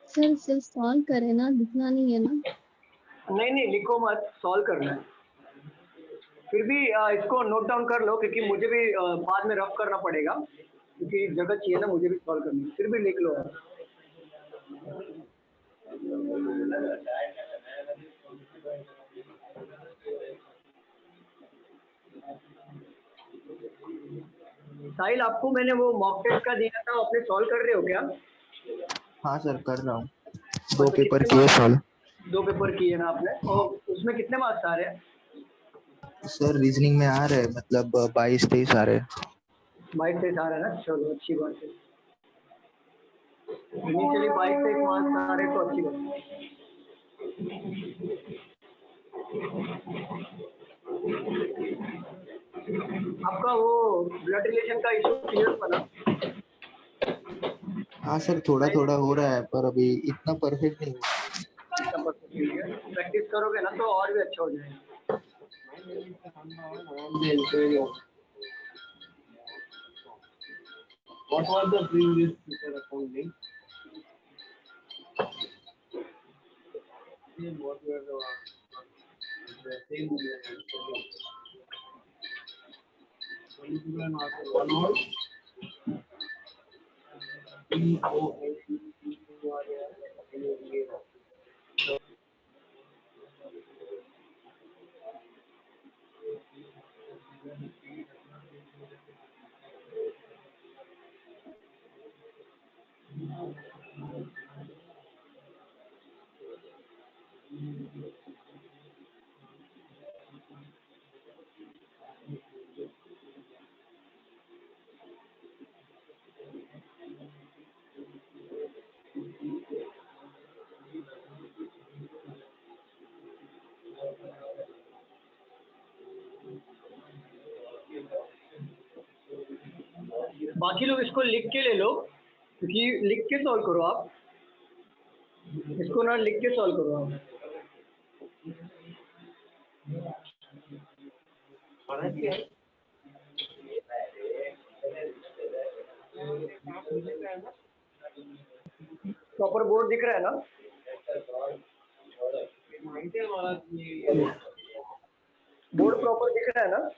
Sir सिर्फ solve करें ना, लिखना नहीं है ना? नहीं नहीं लिखो मत, सॉल्व करना है। फिर भी इसको नोट डाउन कर लो, क्योंकि मुझे भी बाद में रफ करना पड़ेगा, क्योंकि जगह चाहिए ना, मुझे भी सॉल्व करनी है। फिर भी लिख लो। साहिल, आपको मैंने वो मॉक टेस्ट का दिया था, अपने सॉल्व कर रहे हो क्या? हाँ सर कर रहा हूँ, और 2 तो पेपर कितने किए मार्क्स? सॉल्व। 2 पेपर किए ना आपने, और उसमें कितने मार्क्स आ रहे हैं? सर रीजनिंग में आ रहे हैं, मतलब 22-23 आ रहे हैं। 22-23 आ रहे हैं ना, चलो अच्छी बात है। इनिशियली 22-23 मार्क्स आ रहे तो अच्छी बात है। आपका वो ब्लड रिलेशन का इशू क्लियर हुआ ना? हाँ सर थोड़ा थोड़ा हो रहा है, पर अभी इतना परफेक्ट नहीं हुआ। इतना परफेक्ट नहीं है, प्रैक्टिस करोगे ना तो और भी अच्छा हो जाएगा। What was the previous teacher accounting? What were the same one word? बाकी लोग इसको लिख के ले लो, क्योंकि लिख के सॉल्व करो आप, इसको ना लिख के सॉल्व करो आप। प्रॉपर बोर्ड दिख रहा है ना? बोर्ड प्रॉपर दिख रहा है ना?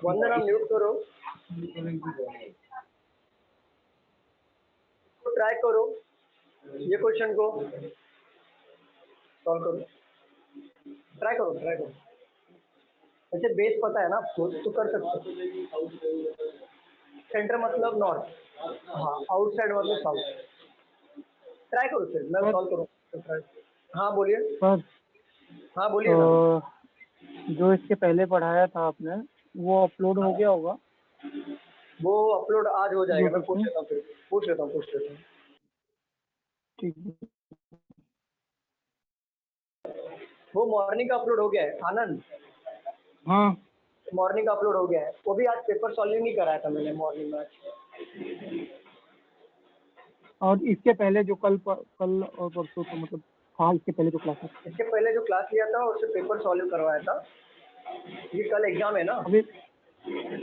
वंदना म्यूट करो, तो ट्राई करो ये क्वेश्चन को सॉल्व करो, ट्राई करो ट्राई करो। ऐसे बेस पता है ना आपको, तो कर सकते हो। सेंटर मतलब नॉर्थ, हाँ आउटसाइड मतलब साउथ। ट्राई करो सर, मैं सॉल्व करूँ। हाँ बोलिए। सर हाँ बोलिए ना। जो इसके पहले पढ़ाया था आपने वो अपलोड हो गया होगा? वो अपलोड आज हो जाएगा, मैं यूट्यूब पूछ पे? लेता हूँ, फिर पूछ लेता हूँ। ठीक है। वो मॉर्निंग का अपलोड हो गया है आनंद। हाँ मॉर्निंग का अपलोड हो गया है, वो भी आज पेपर सॉल्विंग ही कराया था मैंने मॉर्निंग में आज। और इसके पहले जो कल और परसों तो मतलब हाँ इसके पहले जो क्लासेस इसके पहले जो क्लास लिया था उससे पेपर सॉल्व करवाया था। ये कल एग्जाम है ना अभी?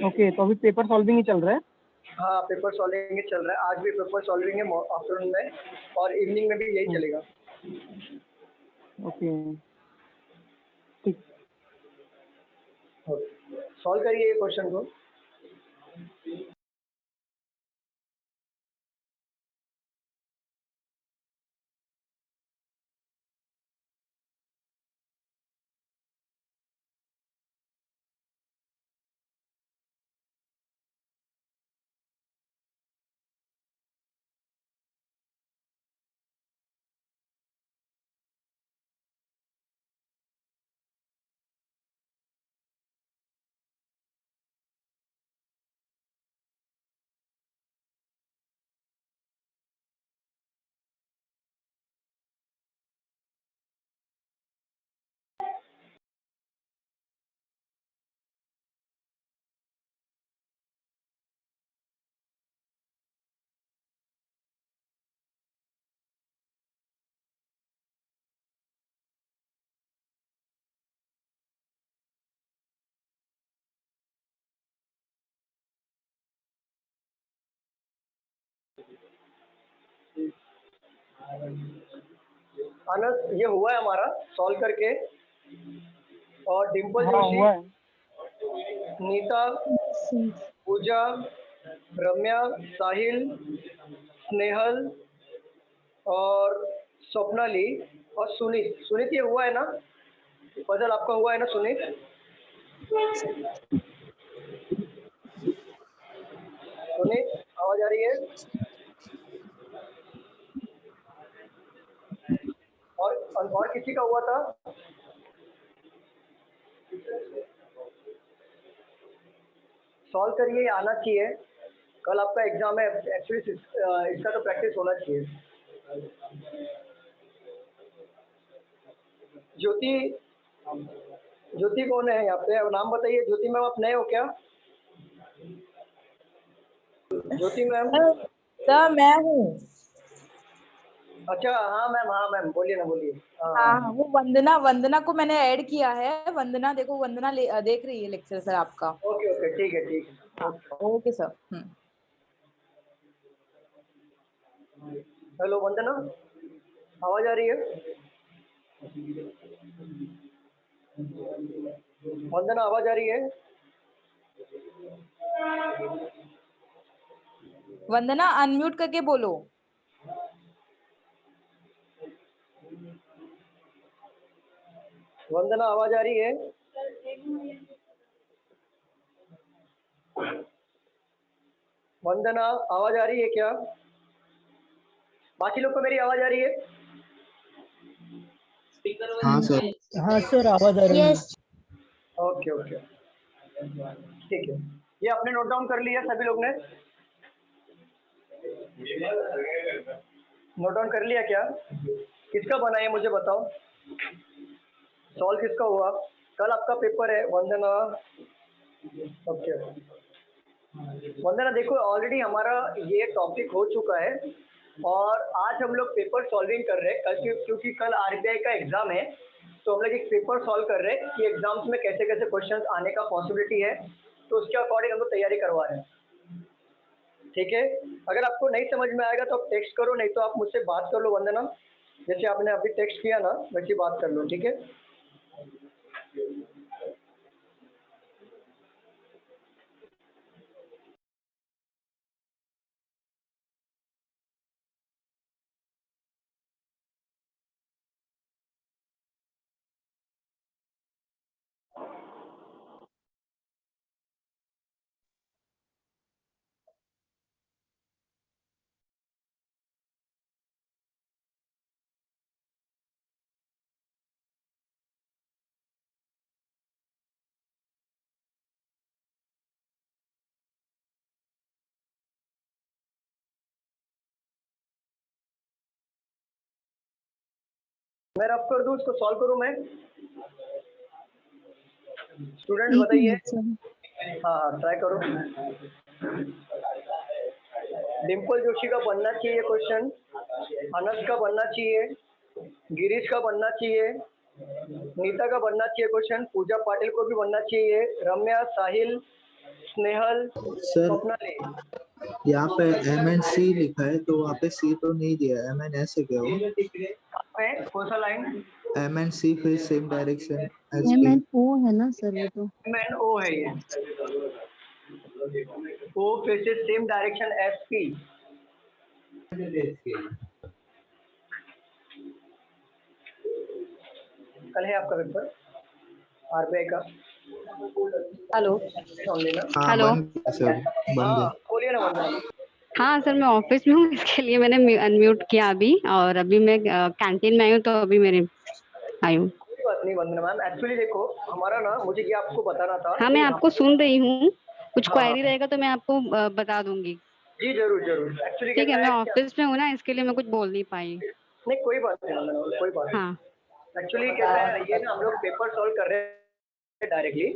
ओके, तो अभी पेपर सॉल्विंग ही चल रहा है? हाँ पेपर सॉल्विंग ही चल रहा है, आज भी पेपर सॉल्विंग है आफ्टरनून में, और इवनिंग में भी यही चलेगा। ओके ठीक। सॉल्व करिए क्वेश्चन को। अनस ये हुआ है हमारा सॉल्व करके, और डिम्पल हाँ जोशी, हुआ है। नीता, Since पूजा, रम्या, साहिल, स्नेहल और स्वप्नाली और सुनीत। सुनीत ये हुआ है ना, पजल आपका हुआ है ना सुनीत? सुनीत आवाज आ रही है? और किसी का हुआ था? सॉल्व करिए, आना चाहिए, कल आपका एग्जाम है एक्चुअली, इसका तो प्रैक्टिस होना चाहिए। ज्योति, ज्योति कौन है यहाँ पे, अब नाम बताइए। ज्योति मैम आप नए हो क्या? ज्योति मैम। सर मैं हूँ। अच्छा हाँ मैम बोलिए ना, बोलिए। हाँ वो वंदना, वंदना को मैंने ऐड किया है। वंदना देखो, वंदना देख रही है लेक्चर सर आपका। ओके ओके ठीक है ठीक है। हाँ ओके सर। हेलो वंदना, आवाज आ रही है? वंदना आवाज आ रही है? वंदना अनम्यूट करके बोलो। वंदना आवाज आ रही है? वंदना आवाज आ रही है क्या? बाकी लोग को मेरी आवाज आ रही है? हाँ सर। हाँ सर आवाज आ रही है। yes, ओके ओके ठीक है। ये आपने नोट डाउन कर लिया सभी लोग ने? नोट डाउन कर लिया क्या? किसका बना है मुझे बताओ, सॉल्व किसका हुआ? कल आपका पेपर है वंदना। ओके वंदना देखो, ऑलरेडी हमारा ये टॉपिक हो चुका है और आज हम लोग पेपर सॉल्विंग कर रहे हैं कल, क्योंकि कल आरबीआई का एग्जाम है, तो हम लोग एक पेपर सॉल्व कर रहे हैं कि एग्जाम्स में कैसे कैसे क्वेश्चंस आने का पॉसिबिलिटी है, तो उसके अकॉर्डिंग हम लोग तैयारी करवा रहे हैं। ठीक है, अगर आपको नहीं समझ में आएगा तो आप टेक्स्ट करो, नहीं तो आप मुझसे बात कर लो वंदना, जैसे आपने अभी टेक्स्ट किया ना वैसे बात कर लो, ठीक है? मैं रफ कर दूं, इसको सॉल्व करूं मैं? स्टूडेंट एक बताइए। Minute sir. हाँ ट्राई करो। डिम्पल जोशी का बनना चाहिए क्वेश्चन, अनस का बनना चाहिए, गिरीश का बनना चाहिए, नीता का बनना चाहिए क्वेश्चन, पूजा पाटिल को भी बनना चाहिए, रम्या, साहिल, स्नेहल, सर स्वप्नाली। यहाँ पे MNC लिखा है तो वहाँ पे C तो नहीं दिया है, MN ऐसे क्या हो? कौन सा लाइन? MNC फिर same direction as P। MNO है ना सर वो तो। मैन ओ है ये, O faces same direction S P. कल है आपका पेपर आरबीआई का? हेलो ऑनलाइन ना? हाँ हेलो। बन गया सर, बन हाँ गया। बोलिए ना वंदना। हाँ सर, मैं ऑफिस में हूँ, इसके लिए मैंने अनम्यूट किया अभी, और अभी मैं कैंटीन में आई हूँ, तो अभी मेरे आई हूँ। कोई बात नहीं वंदना मैम, एक्चुअली देखो हमारा ना, मुझे ये आपको बताना था हाँ, कि मैं हम। आपको सुन रही हूँ, कुछ हाँ क्वेरी रहेगा तो मैं आपको बता दूंगी। जी जरूर जरूर, एक्चुअली ठीक है, कैसा मैं है कि ऑफिस में हूँ ना, इसके लिए मैं कुछ बोल नहीं पाई। नहीं कोई बात नहीं वंदना, कोई बात हाँ नहीं। एक्चुअली कैसा है ये ना, हम लोग पेपर सॉल्व कर रहे हैं डायरेक्टली,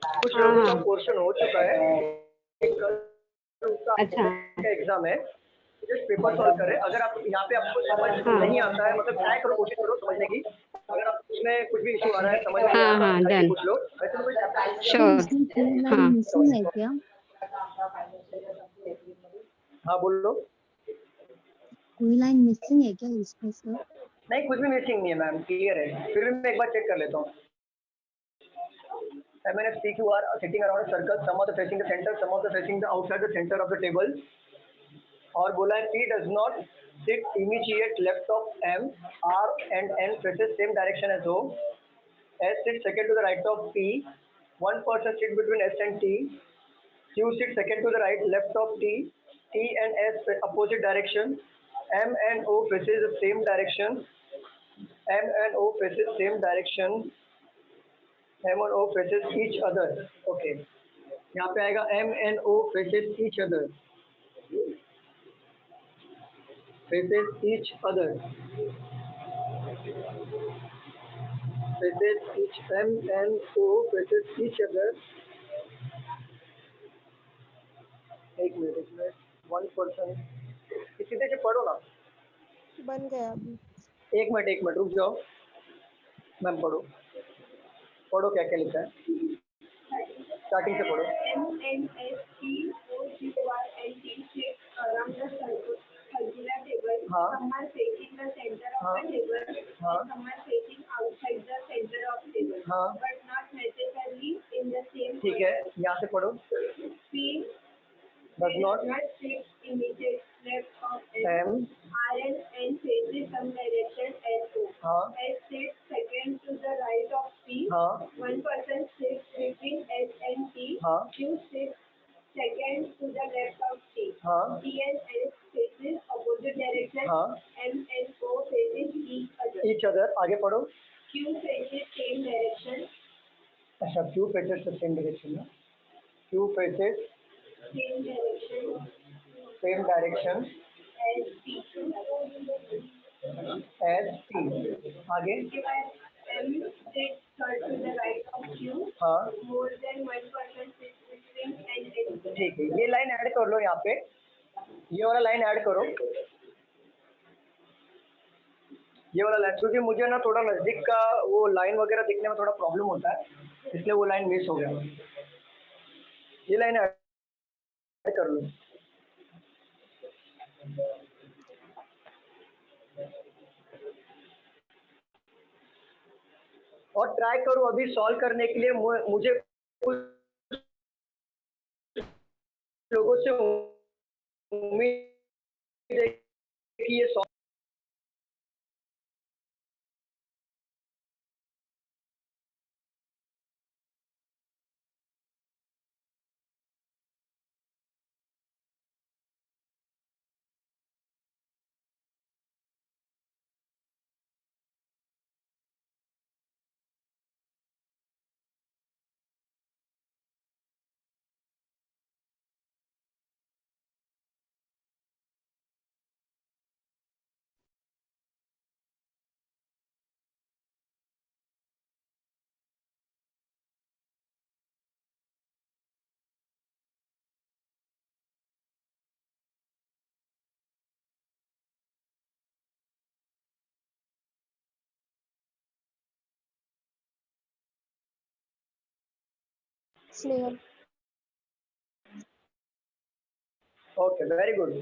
कुछ हाँ लोगों का हाँ। पोर्शन हो चुका है, अच्छा एग्जाम है, जस्ट पेपर सॉल्व कर रहे हैं। अगर आप यहाँ पे आपको समझ हाँ नहीं आता है, मतलब ट्राई करो, कोशिश करो समझने की, अगर आप उसमें कुछ भी इशू आ रहा है, समझ नहीं हाँ आता, हाँ, घर पे डन, पूछ लो, वैसे तो कोई सर श्योर। इसमें कोई लाइन हाँ मिसिंग है क्या? हाँ बोल लो। कोई लाइन मिसिंग है क्या इसमें सर? नहीं, कुछ भी मिसिंग नहीं है मैम, क्लियर है। फिर भी मैं एक बार चेक कर लेता हूँ। MNF PQ are sitting around a circle, some of the facing the center, some of the facing the outside the center of the table. और बोला है P does not sit immediate left of M, R and N faces same direction as O. S sits second to the right of P. One person sits between S and T. Q sits second to the right left of T. T and S opposite direction. M and O faces the same direction. M and O faces same direction. M and O faces each other. Okay. यहाँ पे आएगा M and O faces each other. Faces each other. Faces each M and O faces each other. एक minute, one person. सीधे से पढ़ो ना. बन गया अभी। एक मिनट रुक जाओ. मैम पढ़ो. पढ़ो क्या क्या लिखा है. स्टार्टिंग से पढ़ो. हाँ. Some are facing the center of the table. हाँ. Some are facing outside the center of the table. हाँ. But not necessarily in the same. ठीक है, यहाँ से पढ़ो. P Does not sit immediate left of M. R and N faces some direction S O. हाँ. S sits second to the right of P. हाँ. One person sits between S and T. हाँ. Q sits second to the left of T. हाँ. T and S faces opposite direction. हाँ. M and O faces each other. आगे पढ़ो. Q faces same direction. अच्छा, Q faces the same direction ना. Q faces Same direction same direction as P. as T. आगे. M sits third to the right of Q. हाँ. More than one person sits between N and Q. ठीक है, ये line add कर लो यहाँ पे. ये वाला लाइन ऐड करो. ये वाला लाइन, क्योंकि मुझे ना थोड़ा नजदीक का वो लाइन वगैरह दिखने में थोड़ा प्रॉब्लम होता है, इसलिए वो लाइन मिस हो गया. ये लाइन ऐड कर लो. और ट्राई करो अभी सॉल्व करने के लिए. मुझे कुछ लोगों से उम्मीद है कि ये solve Snehal. Okay, very good.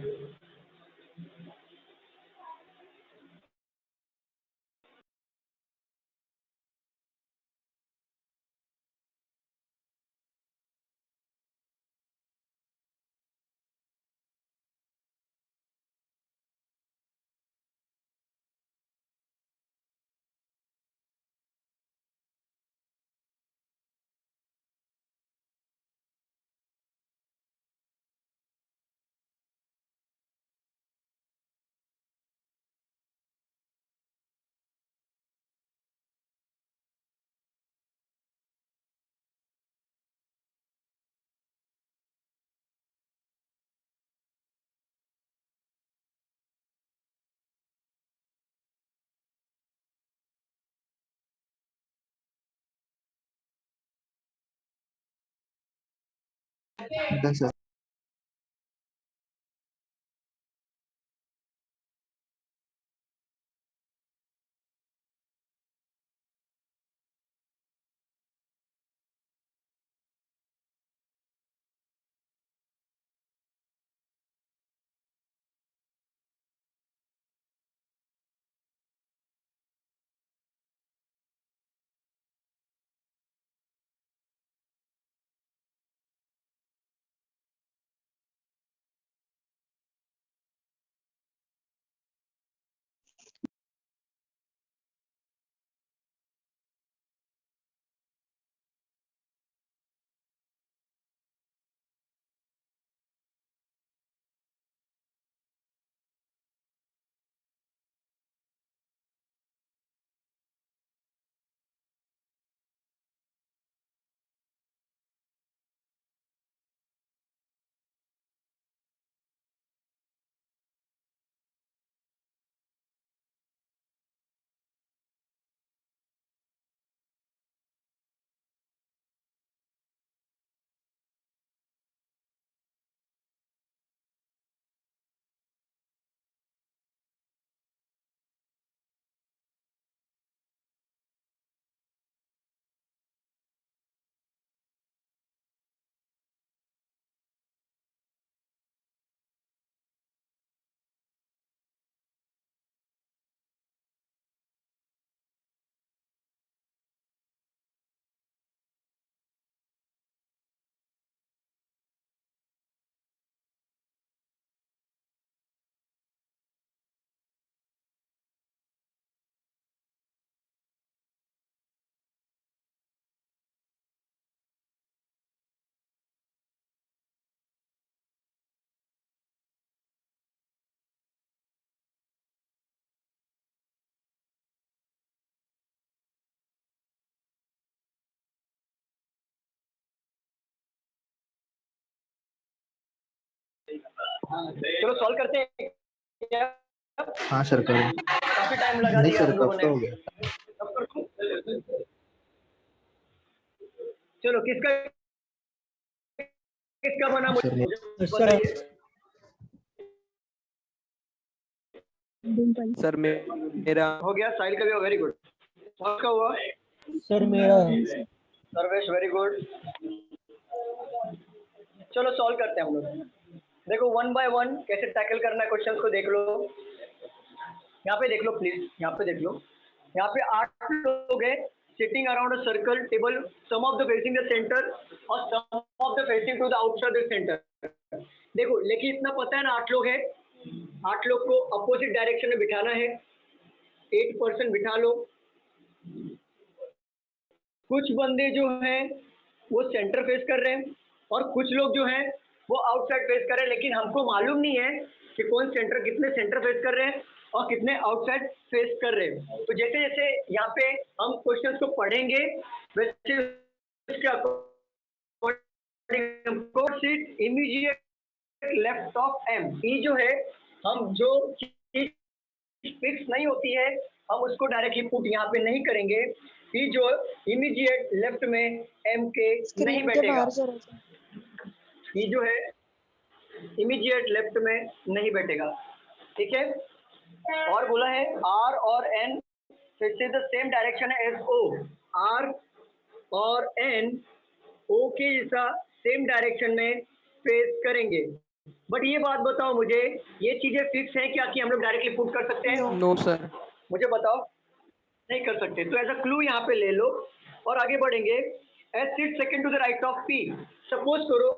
Done, sir. चलो सॉल्व करते हैं क्या? हाँ सर करो। काफी टाइम लगा नहीं दिया सर हम लोगों कब ने। तो हो गया। अब कर दूं? चलो किसका किसका बना सर मुझे सर बताइए। डिम्पल। सर मेरा हो गया, साहिल का भी वेरी गुड। का हुआ सर मेरा सर्वेश वेरी गुड। चलो सॉल्व करते हैं हम लोग। देखो वन बाय वन कैसे टैकल करना है क्वेश्चंस को देख लो। यहाँ पे देख लो प्लीज, यहाँ पे देख लो। यहाँ पे 8 लोग हैं sitting around a circle table, some of the facing the centre और some of the facing to the outside the centre. देखो लेकिन इतना पता है ना, 8 लोग हैं, 8 लोग को अपोजिट डायरेक्शन में बिठाना है। 8 पर्सन बिठा लो। कुछ बंदे जो हैं वो सेंटर फेस कर रहे हैं और कुछ लोग जो हैं वो आउटसाइड फेस कर रहे हैं, लेकिन हमको मालूम नहीं है कि कौन सेंटर, कितने सेंटर फेस कर रहे हैं और कितने आउटसाइड फेस कर रहे हैं। तो जैसे जैसे यहाँ पे हम क्वेश्चंस को पढ़ेंगे वैसे उसके अकॉर्डिंग हमको seat immediate left of M. E जो है, हम जो चीज फिक्स नहीं होती है हम उसको डायरेक्टली पुट यहाँ पे नहीं करेंगे। ई जो इमीडिएट लेफ्ट में एम के नहीं स्क्रीन के बैठेगा। बाहर जरा सा। ई जो है इमीडिएट लेफ्ट में नहीं बैठेगा, ठीक है। और बोला है आर और N faces the same direction as O. R और एन ओ के जैसा सेम डायरेक्शन में फेस करेंगे। बट ये बात बताओ मुझे, ये चीजें फिक्स है क्या कि हम लोग डायरेक्टली पुट कर सकते हैं? No sir. मुझे बताओ, नहीं कर सकते। तो एज अ क्लू यहाँ पे ले लो और आगे बढ़ेंगे। S sit second to the right of P. Suppose करो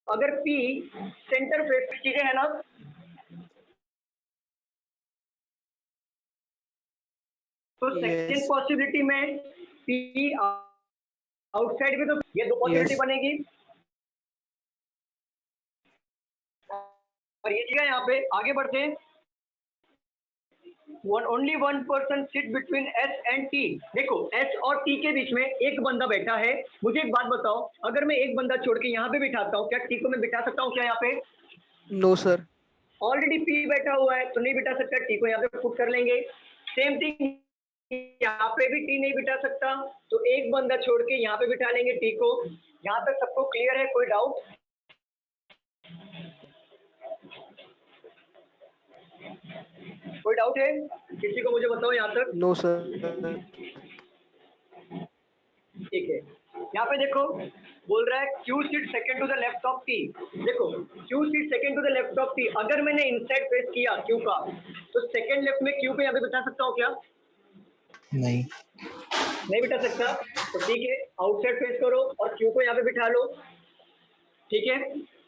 अगर पी सेंटर फेस चीजें है ना, तो सेकंड पॉसिबिलिटी में पी आउटसाइड में, तो ये दो पॉसिबिलिटी बनेगी और ये चीज यहाँ पे आगे बढ़ते हैं। Only one person sit between S and T. देखो एस और टी के बीच में एक बंदा बैठा है। मुझे एक बात बताओ, अगर मैं एक बंदा छोड़ के यहाँ पे बिठाता हूँ, क्या टी को मैं बिठा सकता हूँ क्या यहाँ पे? No sir. ऑलरेडी पी बैठा हुआ है तो नहीं बिठा सकता। टी को यहाँ पे पुट कर लेंगे। सेम थिंग यहाँ पे भी टी नहीं बिठा सकता, तो एक बंदा छोड़ के यहाँ पे बिठा लेंगे टी को। यहाँ तक सबको क्लियर है? कोई डाउट? कोई डाउट है किसी को? मुझे बताओ यहाँ तक। No sir. ठीक है, यहाँ पे देखो बोल रहा है Q seat second to the left of T. देखो Q seat second to the left of T, अगर मैंने इनसाइड फेस किया क्यू का तो सेकंड लेफ्ट में क्यू पे यहाँ पे बिठा सकता हूँ क्या? नहीं बिठा सकता। तो ठीक है, आउटसाइड फेस करो और क्यू को यहाँ पे बिठा लो, ठीक है।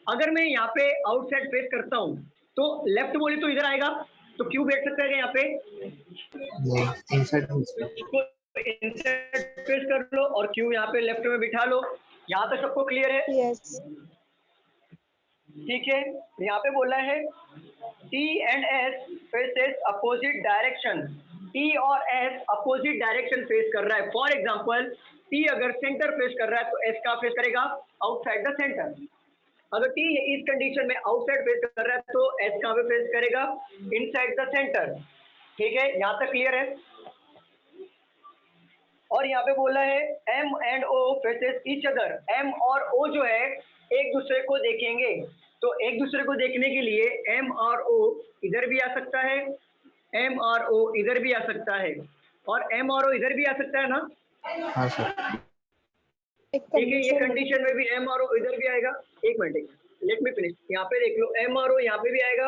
अगर मैं यहाँ पे आउटसाइड फेस करता हूँ तो लेफ्ट बोले तो इधर आएगा, तो क्यू बैठ सकता है यहाँ पे? इनसाइड फेस कर लो और क्यू यहाँ पे लेफ्ट में बिठा लो। यहाँ तक सबको क्लियर है? यस। ठीक है, यहाँ पे बोला है T and S faces opposite direction. T और एस अपोजिट डायरेक्शन फेस कर रहा है। फॉर एग्जांपल टी अगर सेंटर फेस कर रहा है तो एस का फेस करेगा आउटसाइड द सेंटर। अगर टी इस कंडीशन में आउटसाइड फेस कर रहा है तो एस का भी फेस करेगा इनसाइड द सेंटर। ठीक है, यहाँ तक क्लियर है? और यहाँ पे बोला है M and O faces each other. M और ओ जो है एक दूसरे को देखेंगे, तो एक दूसरे को देखने के लिए एम और ओ इधर भी आ सकता है, एम और ओ इधर भी आ सकता है और एम और ओ इधर भी आ सकता है ना? हाँ सर। ठीक है, ये कंडीशन में भी एम और ओ इधर भी आएगा। एक मिनट, लेट मी फिनिश। यहाँ पे देख लो एम और ओ यहाँ पे भी आएगा,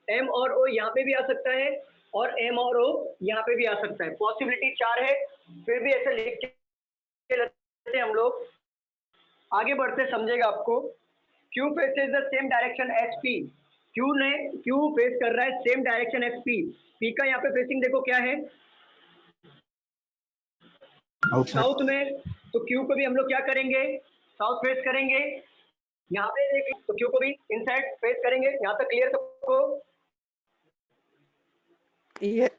एम और ओ यहाँ पे भी आ सकता है और एम और ओ यहाँ पे भी आ सकता है। पॉसिबिलिटी 4 है, फिर भी ऐसे लिख के लेते हम लोग। आगे बढ़ते समझेगा आपको। Q faces the same direction H P. Q face कर रहा है same direction H P. P का यहाँ पे फेसिंग देखो क्या है, साउथ में। तो क्यू को भी हम लोग क्या करेंगे, साउथ फेस करेंगे। यहाँ पे देख तो क्यू को भी इनसाइड फेस करेंगे। यहाँ तक क्लियर सबको?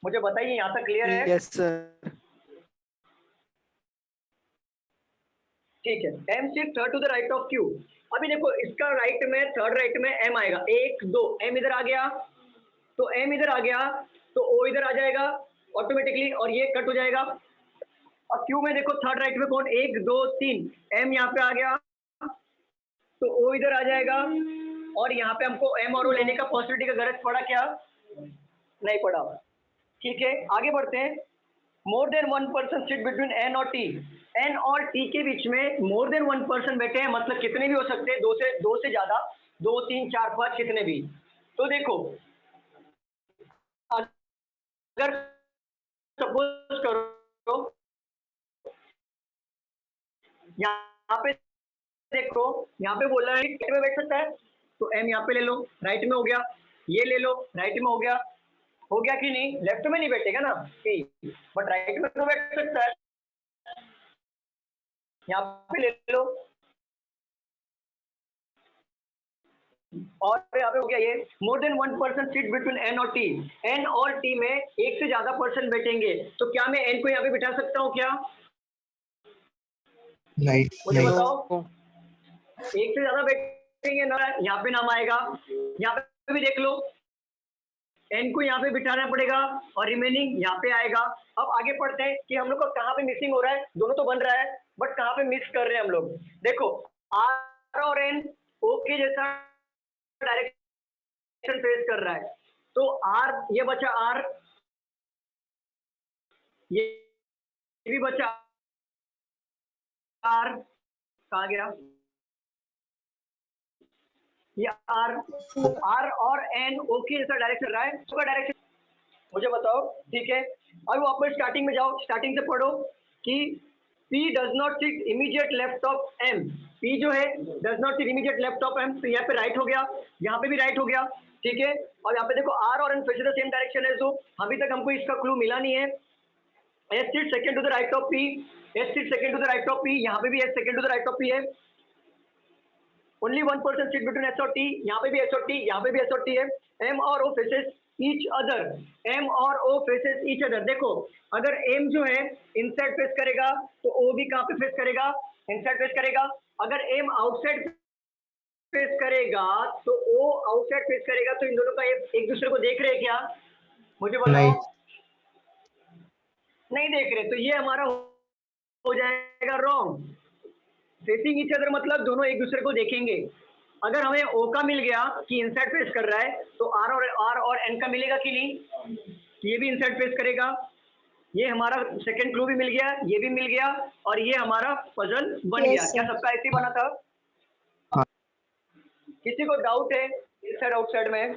मुझे बताइए यहाँ तक क्लियर है? Yes sir. ठीक है, m shift third to the right of q। अभी देखो इसका राइट में, थर्ड राइट में m आएगा, 1 2, m इधर आ गया तो m इधर आ गया तो o इधर आ जाएगा ऑटोमेटिकली और ये कट हो जाएगा। अब q में देखो थर्ड राइट में कौन, 1 2 3, m यहाँ पे आ गया तो o इधर आ जाएगा और यहाँ पे हमको m और o लेने का पॉसिबिलिटी का गरज पड़ा क्या, नहीं पड़ा। ठीक है, आगे बढ़ते हैं। More than 1 person sit between n और t, n और t के बीच में मोर देन 1 पर्सन बैठे हैं, मतलब कितने भी हो सकते हैं, दो से ज्यादा, 2 3 4 5 कितने भी। तो देखो अगर सपोज करो यहाँ पे देखो, यहाँ पे बोल रहा है राइट में बैठ सकता है तो m यहाँ पे ले लो, राइट में हो गया, ये ले लो, राइट में हो गया कि नहीं, लेफ्ट में नहीं बैठेगा ना बट राइट में तो बैठ सकता है, यहाँ पे ले लो और यहाँ पे हो गया ये। More than 1 person seat between n और t, n और t में एक से ज्यादा पर्सन बैठेंगे तो क्या मैं n को यहाँ पे बिठा सकता हूँ क्या, नहीं मुझे नहीं बताओ। एक से ज्यादा बैठेंगे ना, यहाँ पे नाम आएगा, यहाँ पे भी देख लो n को यहाँ पे बिठाना पड़ेगा और रिमेनिंग यहाँ पे आएगा। अब आगे पढ़ते हैं कि हम लोग को कहाँ पे मिसिंग हो रहा है, दोनों तो बन रहा है बट कहाँ पे मिस कर रहे हैं हम लोग। देखो r और n o के जैसा डायरेक्शन फेस कर रहा है तो r ये बचा, r ये भी बचा, r कहाँ गया, ये r और n o के जैसा डायरेक्शन रहा है, उसका डायरेक्शन मुझे बताओ। ठीक है, अब वापस स्टार्टिंग में जाओ, स्टार्टिंग से पढ़ो कि P does not sit immediate left of M, P जो है does not sit immediate left of M, तो यहाँ पे राइट हो गया, यहाँ पे भी राइट हो गया। ठीक है, और यहाँ पे देखो R और N फिर से सेम डायरेक्शन है, तो अभी तक हमको इसका क्लू मिला नहीं है। S sits second to the right of P, S sits second to the right of P, यहाँ पे भी S second to the right of P है। Only 1 person sit between S और T, यहाँ पे भी S और T, यहाँ पे भी S और T है। M और O faces each other, M और O faces each other। देखो अगर M जो है इनसाइड फेस करेगा तो O भी कहाँ पे फेस करेगा, इनसाइड फेस करेगा। अगर M आउटसाइड फेस करेगा तो O आउटसाइड फेस करेगा, तो इन दोनों का एक दूसरे को देख रहे हैं क्या, मुझे बताओ। नहीं देख रहे, तो ये हमारा हो जाएगा रॉन्ग। फेसिंग ईच अदर मतलब दोनों एक दूसरे को देखेंगे। अगर हमें O का मिल गया कि इनसाइड फेस कर रहा है तो R और N का मिलेगा कि नहीं, ये भी इनसाइड फेस करेगा। ये हमारा सेकंड क्लू भी मिल गया, ये भी मिल गया और ये हमारा पजल बन गया। क्या सबका ऐसे ही बना था? किसी को डाउट है इनसाइड आउटसाइड में?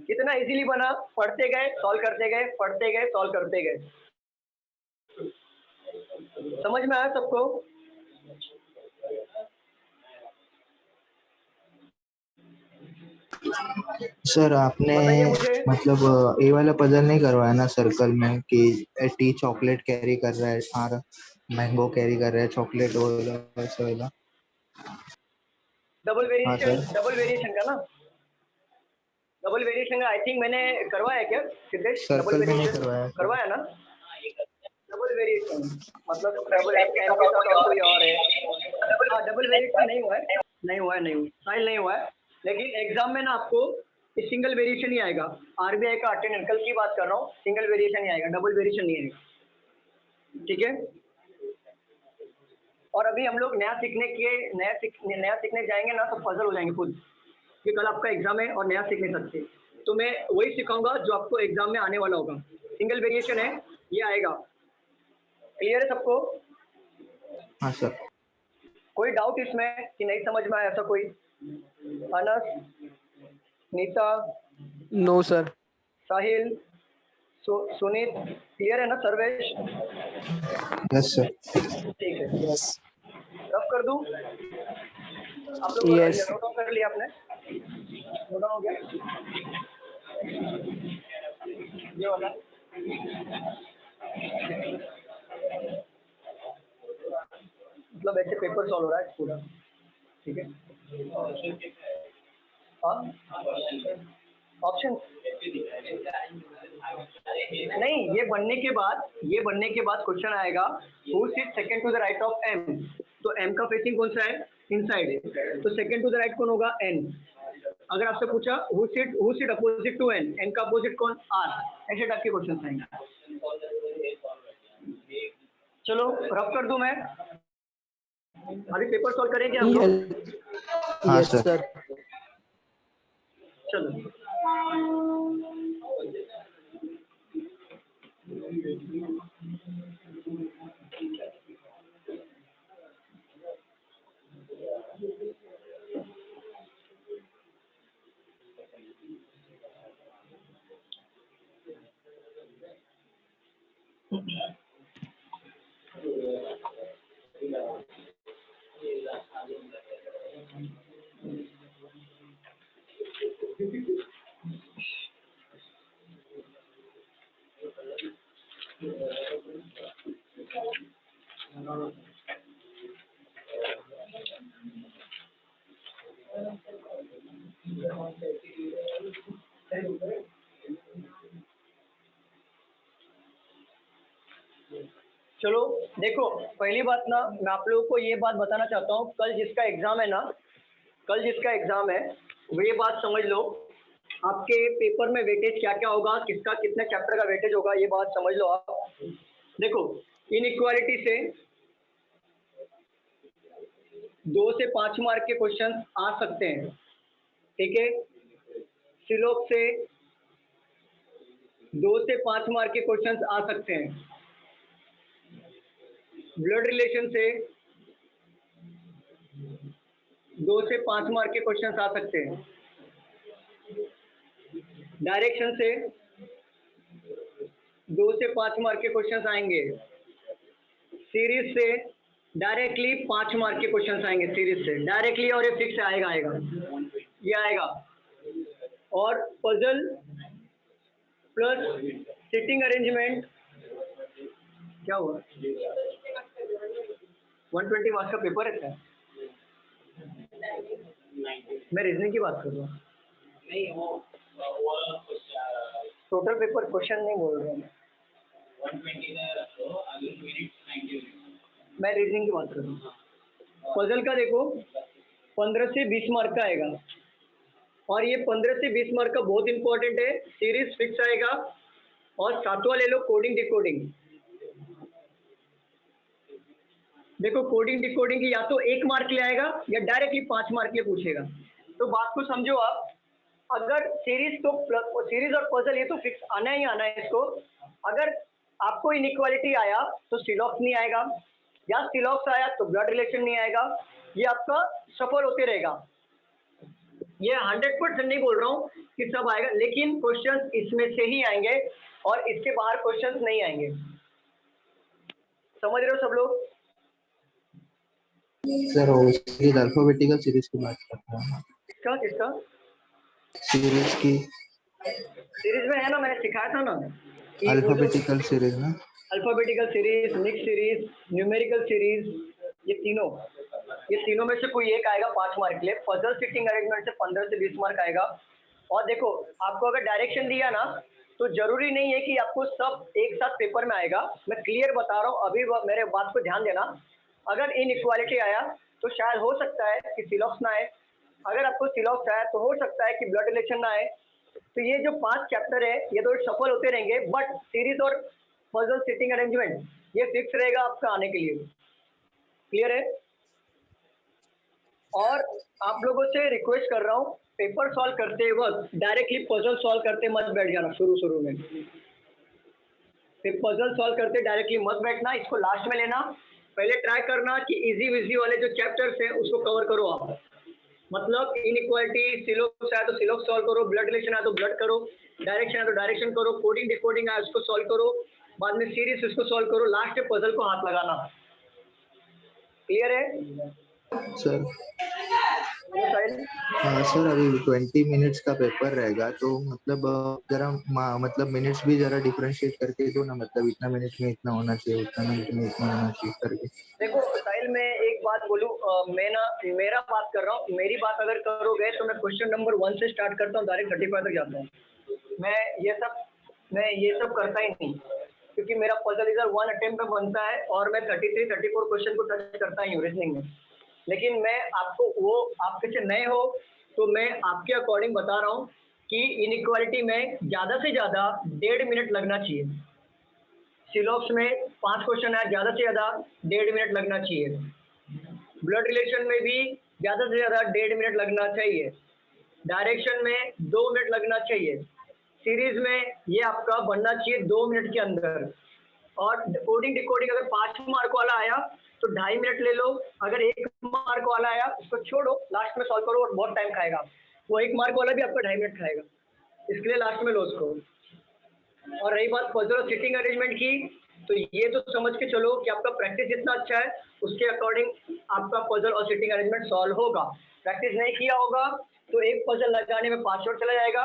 कितना इजीली बना, पढ़ते गए सॉल्व करते गए, पढ़ते गए सॉल्व करते गए। समझ में आया सबको? सर आपने मतलब ये वाला पजल नहीं करवाया ना सर्कल में कि टी चॉकलेट कैरी कर रहा है, आर मैंगो कैरी कर रहा है, चॉकलेट वैसे वाला डबल वेरिएशन का ना, डबल वेरिएशन का आई थिंक मैंने करवाया क्या सिद्धेश? सर्कल में नहीं करवाया ना। डबल वेरिएशन मतलब डबल एम के साथ और कोई और है। हाँ, डबल वेरिएशन नहीं हुआ है, लेकिन एग्जाम में ना आपको सिंगल वेरिएशन ही आएगा। आरबीआई का अटेंडेंस कल की बात कर रहा हूँ, सिंगल वेरिएशन ही आएगा, डबल वेरिएशन नहीं आएगा। ठीक है, और अभी हम लोग नया सीखने जाएंगे ना तो पजल हो जाएंगे खुद, कि कल आपका एग्जाम है और नया सीख नहीं सकते। तो मैं वही सिखाऊंगा जो आपको एग्जाम में आने वाला होगा। सिंगल वेरिएशन है, ये आएगा। क्लियर है सबको? हाँ सर। कोई डाउट इसमें कि नहीं समझ में आया ऐसा कोई? Anas, Neeta, no sir. Sahil, Suneet, clear है ना? सर्वेश? Yes sir. ठीक है, रफ कर दूं? आप लोग यस। नोट कर लिया आपने? नोट हो गया ये वाला? मतलब ऐसे पेपर सॉल्व हो रहा है पूरा। ठीक है, ऑप्शन नहीं, ये बनने के बाद क्वेश्चन आएगा who sit second to the right of M. तो एम का फेसिंग कौन सा है? इनसाइड है, तो सेकंड टू द राइट कौन होगा? एन। अगर आपसे पूछा who sit opposite to N, N का अपोजिट कौन? आर। ऐसे टाइप के क्वेश्चन आएंगे। चलो रफ कर दूं मैं, अभी पेपर सॉल्व करेंगे हम लोग। हाँ Yes, सर। sir. चलो चलो देखो, पहली बात ना, मैं आप लोगों को ये बात बताना चाहता हूँ, कल जिसका एग्जाम है वो ये बात समझ लो, आपके पेपर में वेटेज क्या क्या होगा, किसका कितने चैप्टर का वेटेज होगा, ये बात समझ लो आप। देखो, इनइक्वालिटी से 2 से 5 मार्क के क्वेश्चन आ सकते हैं, ठीक है। सिलोप से 2 से 5 मार्क के क्वेश्चन आ सकते हैं। ब्लड रिलेशन से 2 से 5 मार्क के क्वेश्चन आ सकते हैं। डायरेक्शन से 2 से 5 मार्क के क्वेश्चन आएंगे। सीरीज से डायरेक्टली 5 मार्क के क्वेश्चन आएंगे, सीरीज से डायरेक्टली, और ये फिक्स आएगा ये आएगा। और पजल प्लस सिटिंग अरेंजमेंट, क्या हुआ? 120 मार्क्स का पेपर है क्या? मैं रीजनिंग की बात कर रहा हूँ, टोटल पेपर क्वेश्चन नहीं बोल रहा हूँ मैं रीजनिंग की बात कर रहा हूँ। पजल का देखो 15 से 20 मार्क का आएगा, और ये 15 से 20 मार्क का बहुत इंपॉर्टेंट है। सीरीज फिक्स आएगा, और सातवां ले लो कोडिंग डिकोडिंग। देखो कोडिंग डिकोडिंग की या तो 1 मार्क ले आएगा या डायरेक्टली 5 मार्क ले पूछेगा। तो बात को समझो आप, अगर सीरीज और पजल ये तो फिक्स आना ही आना है इसको। अगर आपको इनइक्वालिटी आया तो सिलॉक्स नहीं आएगा, या सिलॉक्स आया तो ब्लड रिलेशन नहीं आएगा, ये आपका सफल होते रहेगा। ये 100% नहीं बोल रहा हूँ कि सब आएगा, लेकिन क्वेश्चंस इसमें से ही आएंगे और इसके बाहर क्वेश्चंस नहीं आएंगे। समझ रहे हो सब लोग? सर उसकी अल्फाबेटिकल सीरीज की बात करते हैं। किसका सीरीज की? सीरीज में है ना, मैंने सिखाया था ना, अल्फाबेटिकल सीरीज ना। Alphabetical series, mix series, numerical series, ये तीनों में से कोई एक आएगा 5 मार्क के लिए। पजल सिटिंग अरेंजमेंट से 15 से 20 मार्क आएगा। और देखो, आपको अगर डायरेक्शन दिया ना, तो जरूरी नहीं है कि आपको सब एक साथ पेपर में आएगा। मैं क्लियर बता रहा हूँ, अभी मेरे बात को ध्यान देना। अगर इनइक्वालिटी आया तो शायद हो सकता है कि सिलॉक्स ना आए, अगर आपको सिलॉक्स आया तो हो सकता है कि ब्लड रिलेशन ना आए। तो ये जो 5 चैप्टर है ये तो सफल होते रहेंगे, बट सीरीज और पजल सिटिंग अरेंजमेंट ये फिक्स रहेगा आपका आने के लिए। क्लियर है? और आप लोगों से रिक्वेस्ट कर रहा हूँ, पेपर सॉल्व करते वक्त डायरेक्टली पजल सॉल्व करते मत बैठ जाना। शुरू में पजल सॉल्व करते डायरेक्टली मत बैठना, इसको लास्ट में लेना। पहले ट्राई करना कि इजी विजी वाले जो चैप्टर्स हैं उसको कवर करो आप। मतलब इनइक्वालिटी, सिलॉक्स आया तो सिलॉक्स सॉल्व करो, ब्लड रिलेशन आया तो ब्लड करो, डायरेक्शन आया तो डायरेक्शन करो, कोडिंग डिकोडिंग आया उसको सॉल्व करो, बाद में सीरीज उसको सॉल्व करो, लास्ट में पजल को हाथ लगाना। क्लियर है सर? हाँ सर, अभी 20 मिनट्स का पेपर रहेगा, तो मतलब जरा मतलब मिनट्स भी जरा डिफरेंशिएट करके दो ना, मतलब इतना मिनट में इतना होना चाहिए, उतना मिनट में इतना होना चाहिए करके। देखो साहिल, मैं एक बात बोलूँ, मेरा बात कर रहा हूँ, मेरी बात अगर करोगे तो मैं क्वेश्चन नंबर 1 से स्टार्ट करता हूँ, डायरेक्ट 35 तक जाता हूँ। मैं ये सब मैं ये सब करता ही नहीं, क्योंकि मेरा पजल इधर 1 अटेम्प्ट में बनता है और मैं 33-34 क्वेश्चन को टच करता ही हूँ रीजनिंग में। लेकिन मैं आपको वो, आप किसी नए हो तो मैं आपके अकॉर्डिंग बता रहा हूँ कि इनइक्वालिटी में ज़्यादा से ज़्यादा 1.5 मिनट लगना चाहिए। सिलॉक्स में 5 क्वेश्चन है, ज़्यादा से ज़्यादा 1.5 मिनट लगना चाहिए। ब्लड रिलेशन में भी ज़्यादा से ज़्यादा 1.5 मिनट लगना चाहिए। डायरेक्शन में 2 मिनट लगना चाहिए। सीरीज में ये आपका बनना चाहिए 2 मिनट के अंदर। और कोडिंग डिकोडिंग अगर 5 मार्क वाला आया तो 2.5 मिनट ले लो, अगर 1 मार्क वाला आया उसको छोड़ो, लास्ट में सॉल्व करो और बहुत टाइम खाएगा। वो 1 मार्क वाला भी आपका 2.5 मिनट खाएगा, इसके लिए लास्ट में लो उसको। और रही बात पजल और सिटिंग अरेंजमेंट की, तो ये तो समझ के चलो कि आपका प्रैक्टिस जितना अच्छा है उसके अकॉर्डिंग आपका पजल और सिटिंग अरेंजमेंट सॉल्व होगा। प्रैक्टिस नहीं किया होगा तो एक पजल लगाने में 5 मिनट चला जाएगा,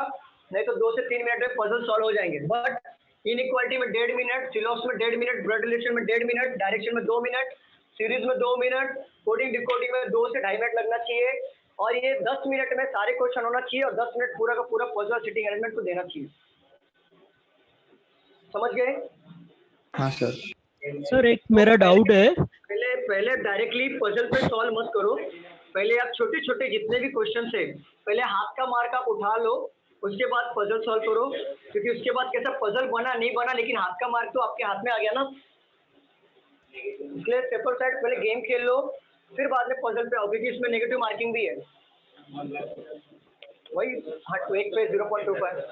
नहीं तो 2 से 3 मिनट में पजल सॉल्व हो जाएंगे। बट इनइक्वालिटी में 1.5 मिनट, सिलॉक्स में 1.5 मिनट, ब्लड रिलेशन में 1.5 मिनट, डायरेक्शन में 2 मिनट, सीरीज में 2 मिनट, कोडिंग डिकोडिंग में 2 से 2.5 मिनट लगना चाहिए। और ये 10 मिनट में सारे क्वेश्चन होना चाहिए और 10 मिनट पूरा का पूरा पजल सिटिंग अरेंजमेंट को देना चाहिए। समझ गए? हाँ सर। सर एक मेरा डाउट है। पहले डायरेक्टली पजल पे सॉल्व मत करो, पहले आप छोटे छोटे जितने भी क्वेश्चन है पहले हाथ का मार्क आप उठा लो, उसके बाद पजल सॉल्व करो। क्योंकि उसके बाद कैसा पजल बना नहीं बना, लेकिन हाथ का मार्क तो आपके हाथ में आ गया ना, इसलिए पेपर साइड पहले गेम खेल लो, फिर बाद में पजल पे आओ, क्योंकि इसमें नेगेटिव मार्किंग भी है। वही हाँ, एक पे 0.25।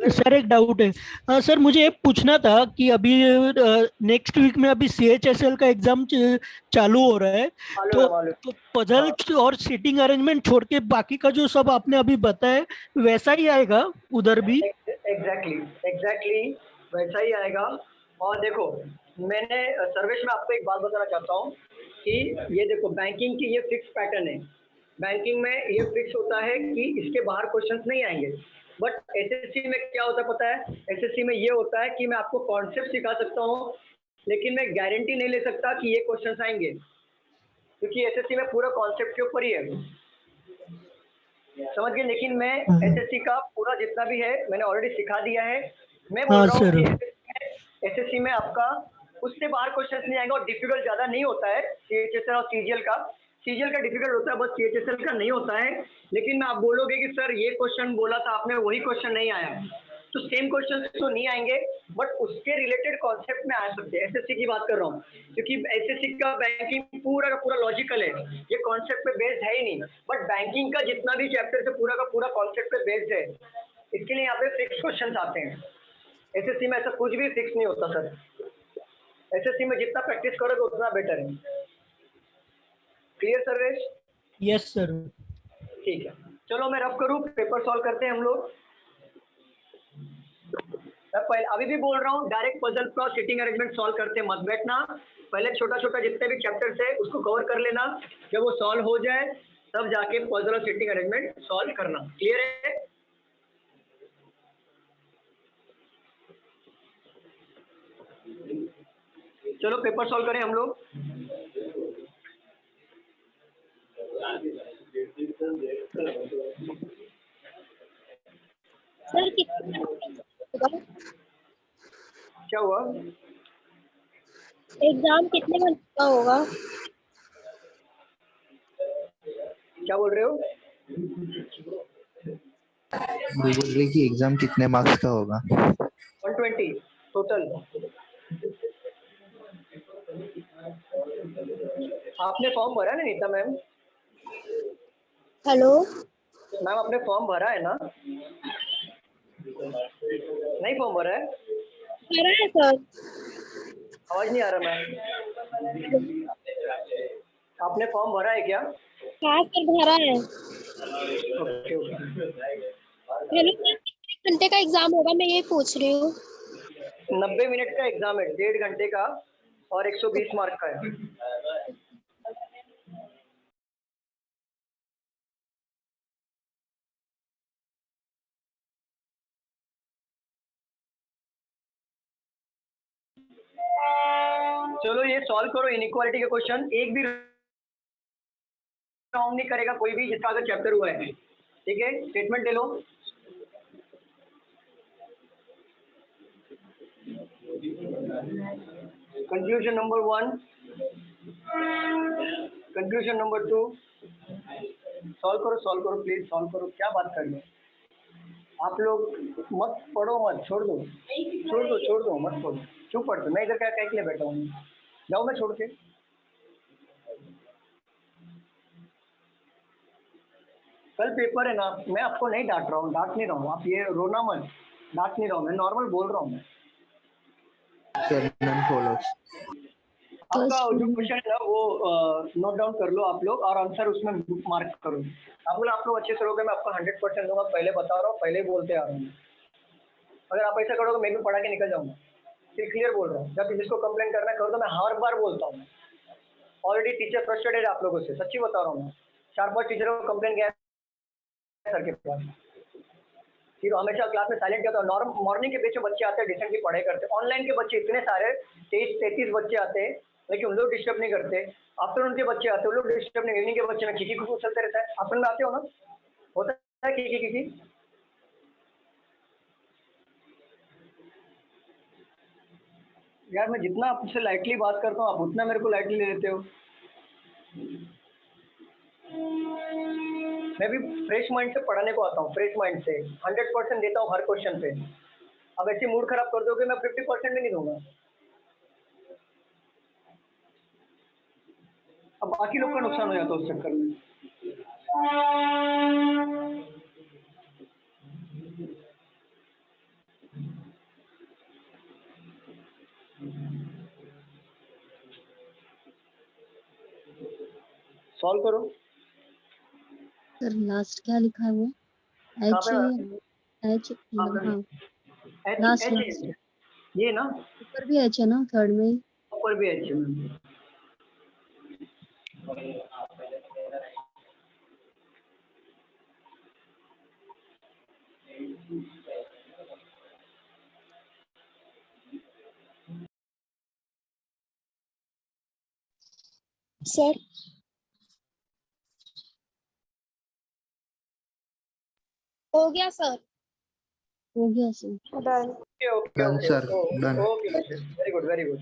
सर एक डाउट है। सर मुझे ये पूछना था कि अभी नेक्स्ट वीक में अभी CHSL का एग्जाम चालू हो रहा है, तो पजल और सीटिंग अरेंजमेंट छोड़ के बाकी का जो सब आपने अभी बताया वैसा ही आएगा उधर भी? एग्जैक्टली वैसा ही आएगा। और देखो मैंने सर्वेश में आपको एक बात बताना चाहता हूँ कि ये देखो बैंकिंग की ये फिक्स पैटर्न है। बैंकिंग में ये फिक्स होता है कि इसके बाहर क्वेश्चंस नहीं आएंगे। बट एसएससी में क्या होता है पता है? एसएससी में ये होता है कि मैं आपको कॉन्सेप्ट सिखा सकता हूँ, लेकिन मैं गारंटी नहीं ले सकता कि ये क्वेश्चंस आएंगे, क्योंकि एसएससी में पूरा कॉन्सेप्ट के ऊपर ही है। समझ गए? लेकिन मैं एसएससी का पूरा जितना भी है मैंने ऑलरेडी सिखा दिया है। मैं बोल रहा हूँ कि एसएससी में आपका उससे बाहर क्वेश्चंस नहीं आएगा और डिफिकल्ट ज़्यादा नहीं होता है सीएचएसएल और सीजीएल का। सीजीएल का डिफिकल्ट होता है, बस सीएचएसएल का नहीं होता है। लेकिन आप बोलोगे कि सर ये क्वेश्चन बोला था आपने, वही क्वेश्चन नहीं आया, तो सेम क्वेश्चन तो नहीं आएंगे, बट उसके रिलेटेड कॉन्सेप्ट में आ सकते हैं। एसएससी की बात कर रहा हूँ, क्योंकि एसएससी का बैंकिंग पूरा का पूरा लॉजिकल है, ये कॉन्सेप्ट पे बेस्ड है ही नहीं। बट बैंकिंग का जितना भी चैप्टर है पूरा का पूरा कॉन्सेप्ट पे बेस्ड है, इसके लिए यहाँ पे फिक्स क्वेश्चन आते हैं। एसएससी में ऐसा कुछ भी फिक्स नहीं होता सर। एसएससी में जितना प्रैक्टिस करोगे उतना बेटर है। क्लियर सर्वेश? Yes sir. ठीक है, चलो मैं रफ करूँ, पेपर सॉल्व करते हैं हम लोग। पहले अभी भी बोल रहा हूँ, डायरेक्ट पजल का सिटिंग अरेंजमेंट सॉल्व करते मत बैठना, पहले छोटा छोटा जितने भी चैप्टर्स है उसको कवर कर लेना। जब वो सॉल्व हो जाए तब जाके पजल और सिटिंग अरेंजमेंट सॉल्व करना। क्लियर है? चलो पेपर सॉल्व करें हम लोग। सर कितना होगा? क्या हुआ? एग्जाम कितने घंटे का होगा? क्या बोल रहे हो? वो बोल रही कि एग्जाम कितने मार्क्स का होगा? 120 टोटल। आपने फॉर्म भरा है ना नीता मैम? हेलो मैम आपने फॉर्म भरा है ना? नहीं फॉर्म भरा है? भरा है सर। आवाज नहीं आ रहा मैम। आपने फॉर्म भरा है क्या? हाँ सर भरा है। Okay okay. हेलो सर, कितने घंटे का एग्जाम होगा मैं ये पूछ रही हूँ। 90 मिनट का एग्जाम है, 1.5 घंटे का और 120 मार्क का है। चलो ये सॉल्व करो इनइक्वालिटी के क्वेश्चन, एक भी रॉन्ग नहीं करेगा कोई भी जिसका अगर चैप्टर हुआ है। ठीक है, स्टेटमेंट ले लो। Conclusion number 1, conclusion number 2, solve करो प्लीज, सॉल्व करो। क्या बात कर रहे हो आप लोग? मत पढ़ो, मत छोड़ दो, मत पढ़ो, क्यों पढ़ते? मैं इधर क्या के लिए बैठा हूँ? जाओ मैं छोड़ के। कल पेपर है ना, मैं आपको नहीं डांट रहा हूँ, डांट नहीं रहा हूँ, आप ये रोना मत, डांट नहीं रहा हूँ, मैं नॉर्मल बोल रहा हूँ। मैं आपका जो क्वेश्चन है ना वो नोट डाउन कर लो आप लोग, और आंसर उसमें मार्क करो। आप लोग अच्छे से करोगे, मैं आपको 100% दूंगा, पहले बता रहा हूँ, पहले ही बोलते आ रहा हूँ। अगर आप ऐसा करोगे मैं भी पढ़ा के निकल जाऊंगा, फिर क्लियर बोल रहा हूँ। जब जिसको कंप्लेंट करना करो तो मैं हर बार बोलता हूँ। ऑलरेडी टीचर फ्रस्ट्रेटेड है आप लोगों से, सच्ची बता रहा हूँ मैं। 4-5 टीचरों को कंप्लेंट गया सर के पास, फिर हमेशा क्लास में साइलेंट किया था। मॉर्निंग के बीच में बच्चे आते हैं, डिसेंटली पढ़ाई करते हैं। ऑनलाइन के बच्चे इतने सारे 23-33 बच्चे आते हैं, लेकिन उन लोग डिस्टर्ब नहीं करते। आफ्टरनून के बच्चे आते हैं, उन लोग डिस्टर्ब नहीं। इवनिंग के बच्चे में खिकी खुकी चलते रहता है। आफ्टरनून में आते हो ना, होता है खिकी। यार मैं जितना आपसे लाइटली बात करता हूँ, आप उतना मेरे को लाइटली ले लेते हो। मैं भी फ्रेश माइंड से पढ़ाने को आता हूँ, फ्रेश माइंड से 100% देता हूँ हर क्वेश्चन पे। अब ऐसे मूड खराब कर दोगे, मैं 50% भी नहीं दूंगा। अब बाकी लोग का नुकसान हो जाता है उस चक्कर में। सॉल्व करो। सर लास्ट क्या लिखा है वो? एच एच हाँ लास्ट ये ना ऊपर भी एच है ना, थर्ड में ही ऊपर भी एच है। सर हो गया सर, हो गया sir. Done. Done sir, done. Okay, very good, very good.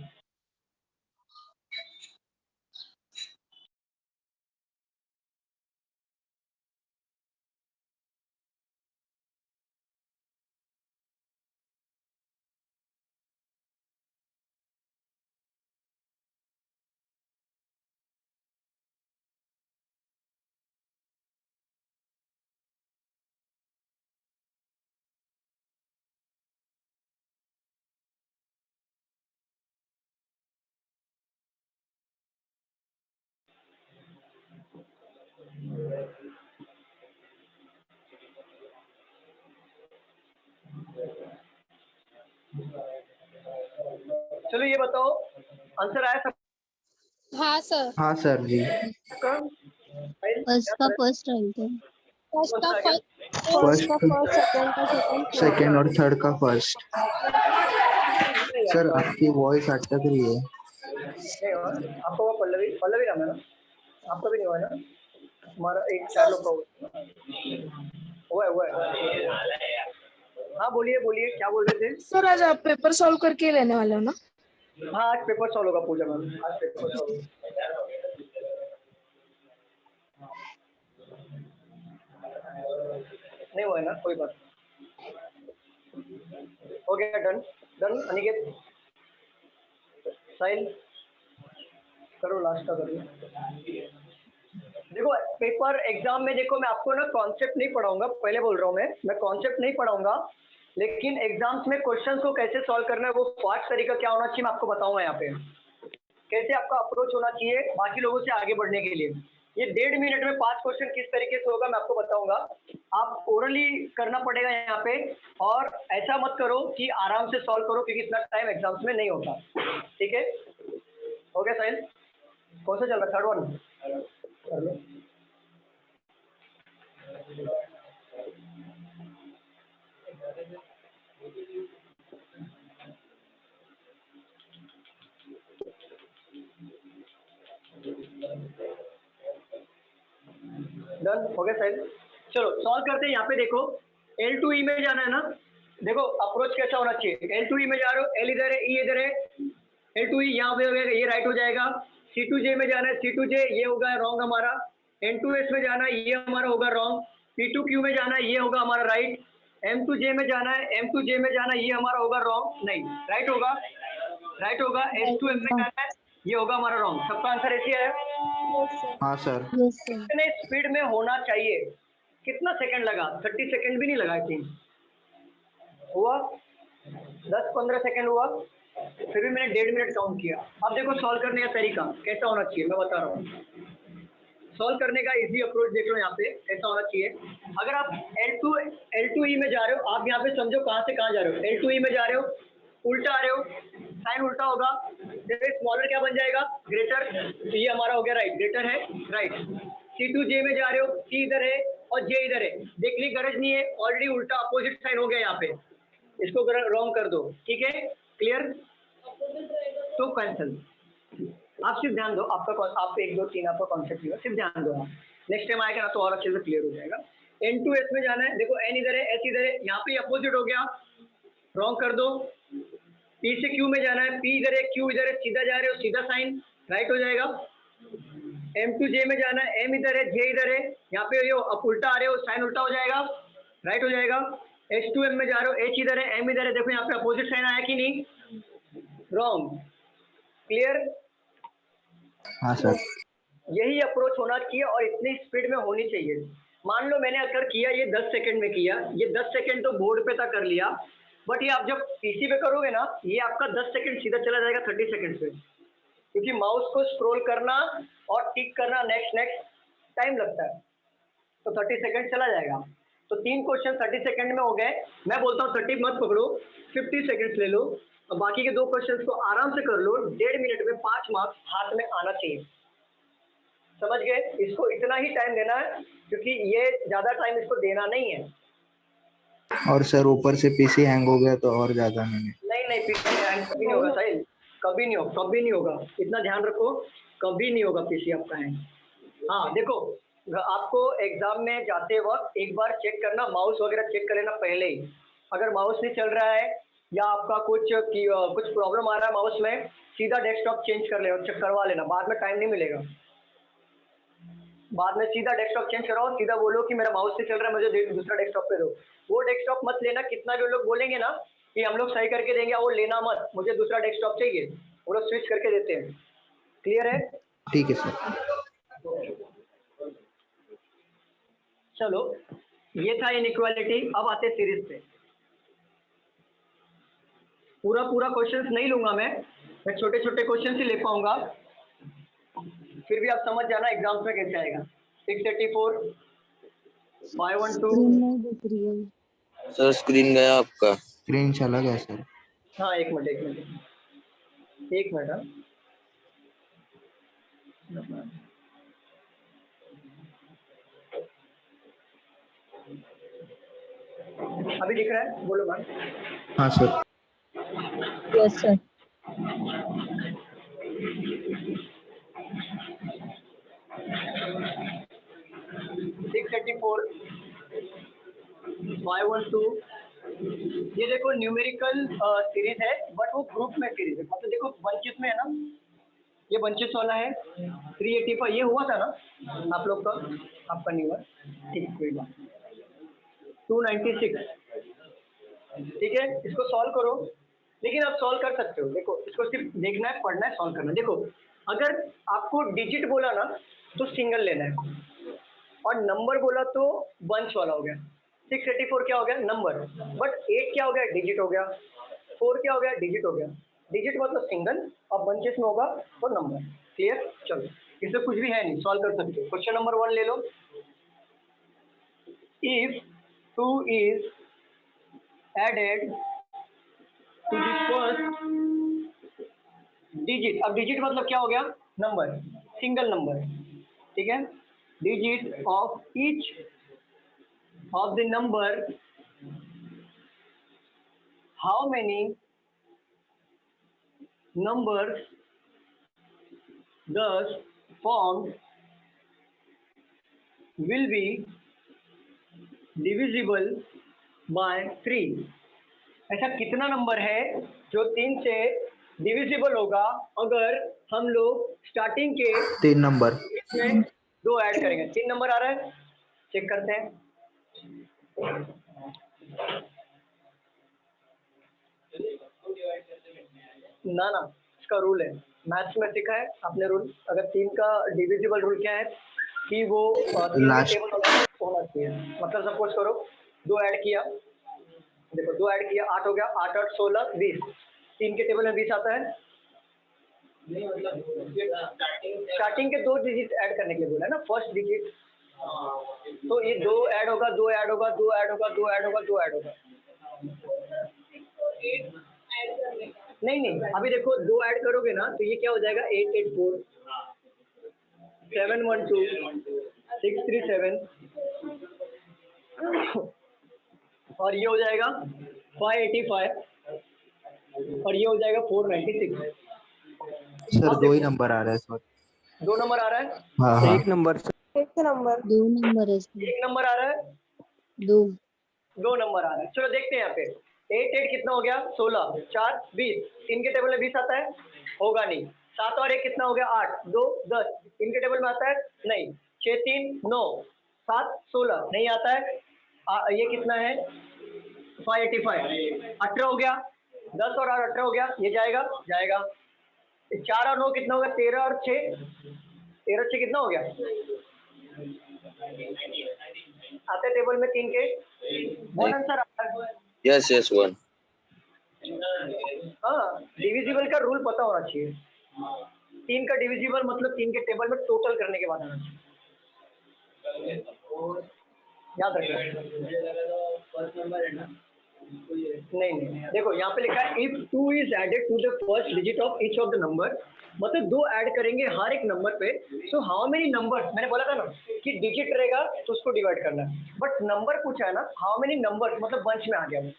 चलो ये बताओ, आंसर आया सब? हाँ सर। हाँ सर जी। फर्स्ट का फर्स्ट रैंक है। फर्स्ट का फर्स्ट, सेकंड का सेकंड, सेकंड और थर्ड का फर्स्ट। सर आपकी वॉइस अटक रही है। नहीं हुआ आपको? वो पल्लवी नाम है ना आपका? भी नहीं हुआ ना? हमारा एक 4 लोग का हुआ है। हाँ बोलिए क्या बोल रहे थे? सर आज आप पेपर सॉल्व करके लेने वाले हो ना? हाँ आज पेपर सॉल्व होगा पूजा मैम, आज पेपर सॉल्व होगा। नहीं हुआ है ना, कोई बात। हो गया, डन डन। अनिकेत, साहिल करो, लास्ट का करो। देखो पेपर एग्जाम में, देखो मैं आपको ना कॉन्सेप्ट नहीं पढ़ाऊंगा, पहले बोल रहा हूँ मैं कॉन्सेप्ट नहीं पढ़ाऊंगा, लेकिन एग्जाम्स में क्वेश्चंस को कैसे सॉल्व करना है, वो फास्ट तरीका क्या होना चाहिए मैं आपको बताऊंगा। यहाँ पे कैसे आपका अप्रोच होना चाहिए बाकी लोगों से आगे बढ़ने के लिए। ये 1.5 मिनट में 5 क्वेश्चन किस तरीके से होगा मैं आपको बताऊंगा। आप ओरली करना पड़ेगा यहाँ पे, और ऐसा मत करो कि आराम से सॉल्व करो, क्योंकि इतना टाइम एग्जाम्स में नहीं होता। ठीक है, हो गया साहिल? कौन सा चल रहा? थर्ड वन कर लो। डन हो गया साहिल? चलो सॉल्व करते हैं। यहाँ पे देखो L2E में जाना है ना, देखो अप्रोच कैसा होना चाहिए, L2E में जा रहे हो, L इधर है, E इधर है, L2E यहाँ पे हो गया, ये राइट हो जाएगा। C2J में जाना है, C2J ये होगा रॉन्ग हमारा। N2S में जाना है, ये हमारा होगा रॉन्ग। P2Q में जाना है, ये होगा हमारा राइट। M2J में जाना है, M2J में जाना है, ये हमारा होगा रॉन्ग, नहीं राइट होगा, राइट होगा। S2M में जाना है, ये होगा हमारा रॉन्ग। सबका आंसर ऐसे है। हाँ सर। कितने स्पीड में होना चाहिए, कितना सेकंड लगा? 30 सेकंड भी नहीं लगा, आई थिंक हुआ 10-15 सेकंड हुआ, फिर भी मैंने 1.5 मिनट काउंट किया। अब देखो सॉल्व करने का तरीका कैसा होना चाहिए, मैं बता रहा हूँ। सॉल्व करने का इजी अप्रोच देख लो यहाँ पे कैसा होना चाहिए। अगर आप L2E में जा रहे हो, आप यहाँ पे समझो कहाँ से कहाँ जा रहे हो। L2E में जा रहे हो, उल्टा आ रहे हो, साइन उल्टा होगा, स्मॉलर क्या बन जाएगा, ग्रेटर, तो ये हमारा हो गया राइट, ग्रेटर है राइट। C2J में जा रहे हो, C इधर है और J इधर है, देखने की गरज नहीं है, ऑलरेडी उल्टा अपोजिट साइन हो गया यहाँ पे, इसको रॉन्ग कर दो, ठीक है क्लियर, तो कैंसिल। आप सिर्फ ध्यान दो, आप 1 2 3 आपका कॉन्सेप्ट ही है, सिर्फ ध्यान दो आप, नेक्स्ट टाइम आएगा ना तो और अच्छे से क्लियर हो जाएगा। N2S में जाना है, देखो N इधर है, S इधर है, यहाँ पे अपोजिट हो गया, रॉन्ग कर दो। P से Q में जाना है, P इधर है, Q इधर है, सीधा जा रहे हो, सीधा साइन राइट हो जाएगा। M2J में जाना है, M इधर है, J इधर है, यहाँ पे आप उल्टा आ रहे हो, साइन उल्टा हो जाएगा, राइट हो जाएगा। H2M में जा रहे हो, H इधर है, M इधर है, देखो यहाँ पे अपोजिट साइन आया कि नहीं, रॉन्ग, क्लियर। हाँ सर। यही अप्रोच होना चाहिए और इतनी स्पीड में होनी चाहिए। मान लो मैंने अगर किया ये 10 सेकंड में किया, ये 10 सेकंड तो बोर्ड पे तक कर लिया, बट ये आप जब पीसी पे करोगे ना, ये आपका 10 सेकंड सीधा चला जाएगा 30 सेकंड पे, क्योंकि माउस को स्क्रॉल करना और टिक करना नेक्स्ट टाइम लगता है, तो 30 सेकंड चला जाएगा। तो 3 क्वेश्चन 30 सेकंड में हो गए। मैं बोलता हूँ 30 मत पकड़ो, 50 सेकंड्स ले लो और बाकी के 2 क्वेश्चन को आराम से कर लो। 1.5 मिनट में 5 मार्क्स हाथ में आना चाहिए, समझ गए। इसको इतना ही टाइम देना है, क्योंकि ये ज्यादा टाइम इसको देना नहीं है। और सर ऊपर से पीसी हैंग हो गया तो और ज्यादा नहीं पीसी हैंग कभी नहीं होगा साहिल, कभी नहीं होगा, इतना ध्यान रखो, कभी नहीं होगा पीसी आपका हैंग। हाँ देखो, आपको एग्जाम में जाते वक्त एक बार चेक करना, माउस वगैरह चेक कर लेना पहले ही। अगर माउस नहीं चल रहा है या आपका कुछ प्रॉब्लम आ रहा है माउस में, सीधा डेस्कटॉप चेंज कर लेना, चेक करवा लेना, बाद में टाइम नहीं मिलेगा। बाद में सीधा डेस्कटॉप चेंज कराओ, सीधा बोलो कि मेरा माउस से चल रहा है, मुझे दूसरा डेस्कटॉप पे दो। वो डेस्कटॉप मत लेना, कितना भी लोग बोलेंगे ना कि हम लोग सही करके देंगे, वो लेना मत, मुझे दूसरा डेस्कटॉप चाहिए, वो लोग स्विच करके देते हैं। क्लियर है? ठीक है सर। चलो ये था इनइक्वालिटी। अब आते सीरीज पे। पूरा क्वेश्चंस नहीं लूंगा मैं छोटे छोटे क्वेश्चन ही ले पाऊंगा, फिर भी आप समझ जाना एग्जाम्स में कैसे आएगा। 684 512। सर स्क्रीन गया आपका। स्क्रीन चला गया सर। हाँ एक मिनट हाँ। अभी दिख रहा है, बोलो मैम। हाँ सर। Yes sir. ये देखो न्यूमेरिकल सीरीज है, बट वो ग्रुप में सीरीज है, मतलब देखो बंचेस में है ना, ये बंचेस वाला है। 385 ये हुआ था ना आप लोग का, आपका न्यू है, ठीक कोई बात। 296 ठीक है, इसको सॉल्व करो, लेकिन आप सॉल्व कर सकते हो। देखो इसको सिर्फ देखना है, पढ़ना है, सॉल्व करना है। देखो अगर आपको डिजिट बोला ना तो सिंगल लेना है, और नंबर बोला तो बंच वाला हो गया। 684 क्या हो गया, नंबर, बट 8 क्या हो गया, डिजिट हो गया। 4 क्या हो गया, डिजिट हो गया। डिजिट मतलब सिंगल, और बंचेस में होगा तो नंबर। क्लियर? चलो इसमें कुछ भी है नहीं, सॉल्व कर सकते हो। क्वेश्चन नंबर 1 ले लो। If 2 is added to the first digit, अब डिजिट मतलब क्या हो गया, नंबर, सिंगल नंबर, ठीक है। Digit of each of the number, how many numbers thus formed will be divisible by 3? ऐसा कितना नंबर है जो 3 से डिविजिबल होगा अगर हम लोग स्टार्टिंग के 3 नंबर इसमें 2 ऐड करेंगे? 3 नंबर आ रहा है, चेक करते हैं। ना ना, इसका रूल है, मैथ्स में सीखा है आपने रूल। अगर 3 का डिविजिबल रूल क्या है कि वो 3 लास्ट टेबल होना चाहिए। मतलब सपोज करो 2 ऐड किया, देखो 2 ऐड किया 8 हो गया, 8 8 16 20, 3 के टेबल में 20 आता है। स्टार्टिंग के 2 डिजिट ऐड करने के लिए बोला है ना, फर्स्ट डिजिट। तो ये 2 ऐड होगा, 2 ऐड होगा, 2 ऐड होगा, 2 ऐड होगा, 2 ऐड होगा। नहीं नहीं, अभी देखो 2 ऐड करोगे ना तो ये क्या हो जाएगा, 8 8 4 7 1 2 6 3 7 और ये हो जाएगा 585 और ये हो जाएगा 496। सर 2 ही नंबर आ रहा है सर। 2 नंबर आ रहा है? हाँ हाँ एक नंबर एक नंबर 2 नंबर है इसमें। 1 नंबर आ रहा है, 2 2 नंबर आ रहा है। चलो देखते हैं यहाँ पे 8 8 कितना हो गया, 16 4 20, 3 के टेबल में 20 आता है? होगा नहीं। 7 और 1 कितना हो गया, 8 2 10, 3 के टेबल में आता है? नहीं। 6 3 9 7 16 नहीं आता है। ये कितना है, 585, 18 हो गया, 10 और 18 हो गया, ये जाएगा जाएगा। 4 और 9 कितना हो गया, 13 और 6 13 6 कितना हो गया, आते टेबल में 3 के 1 आंसर आता है। यस यस 1 हाँ, डिविजिबल का रूल पता होना चाहिए। 3 का डिविजिबल मतलब 3 के टेबल में टोटल करने के बाद आना चाहिए, याद रखना। नहीं नहीं, देखो यहाँ पे लिखा है if 2 is added to the first digit of each of the number, मतलब 2 ऐड करेंगे हर एक नंबर पे। सो हाउ मेनी नंबर, मैंने बोला था ना कि डिजिट रहेगा तो उसको डिवाइड करना है, बट नंबर पूछा है ना, हाउ मेनी नंबर मतलब बंच में आ गया वो,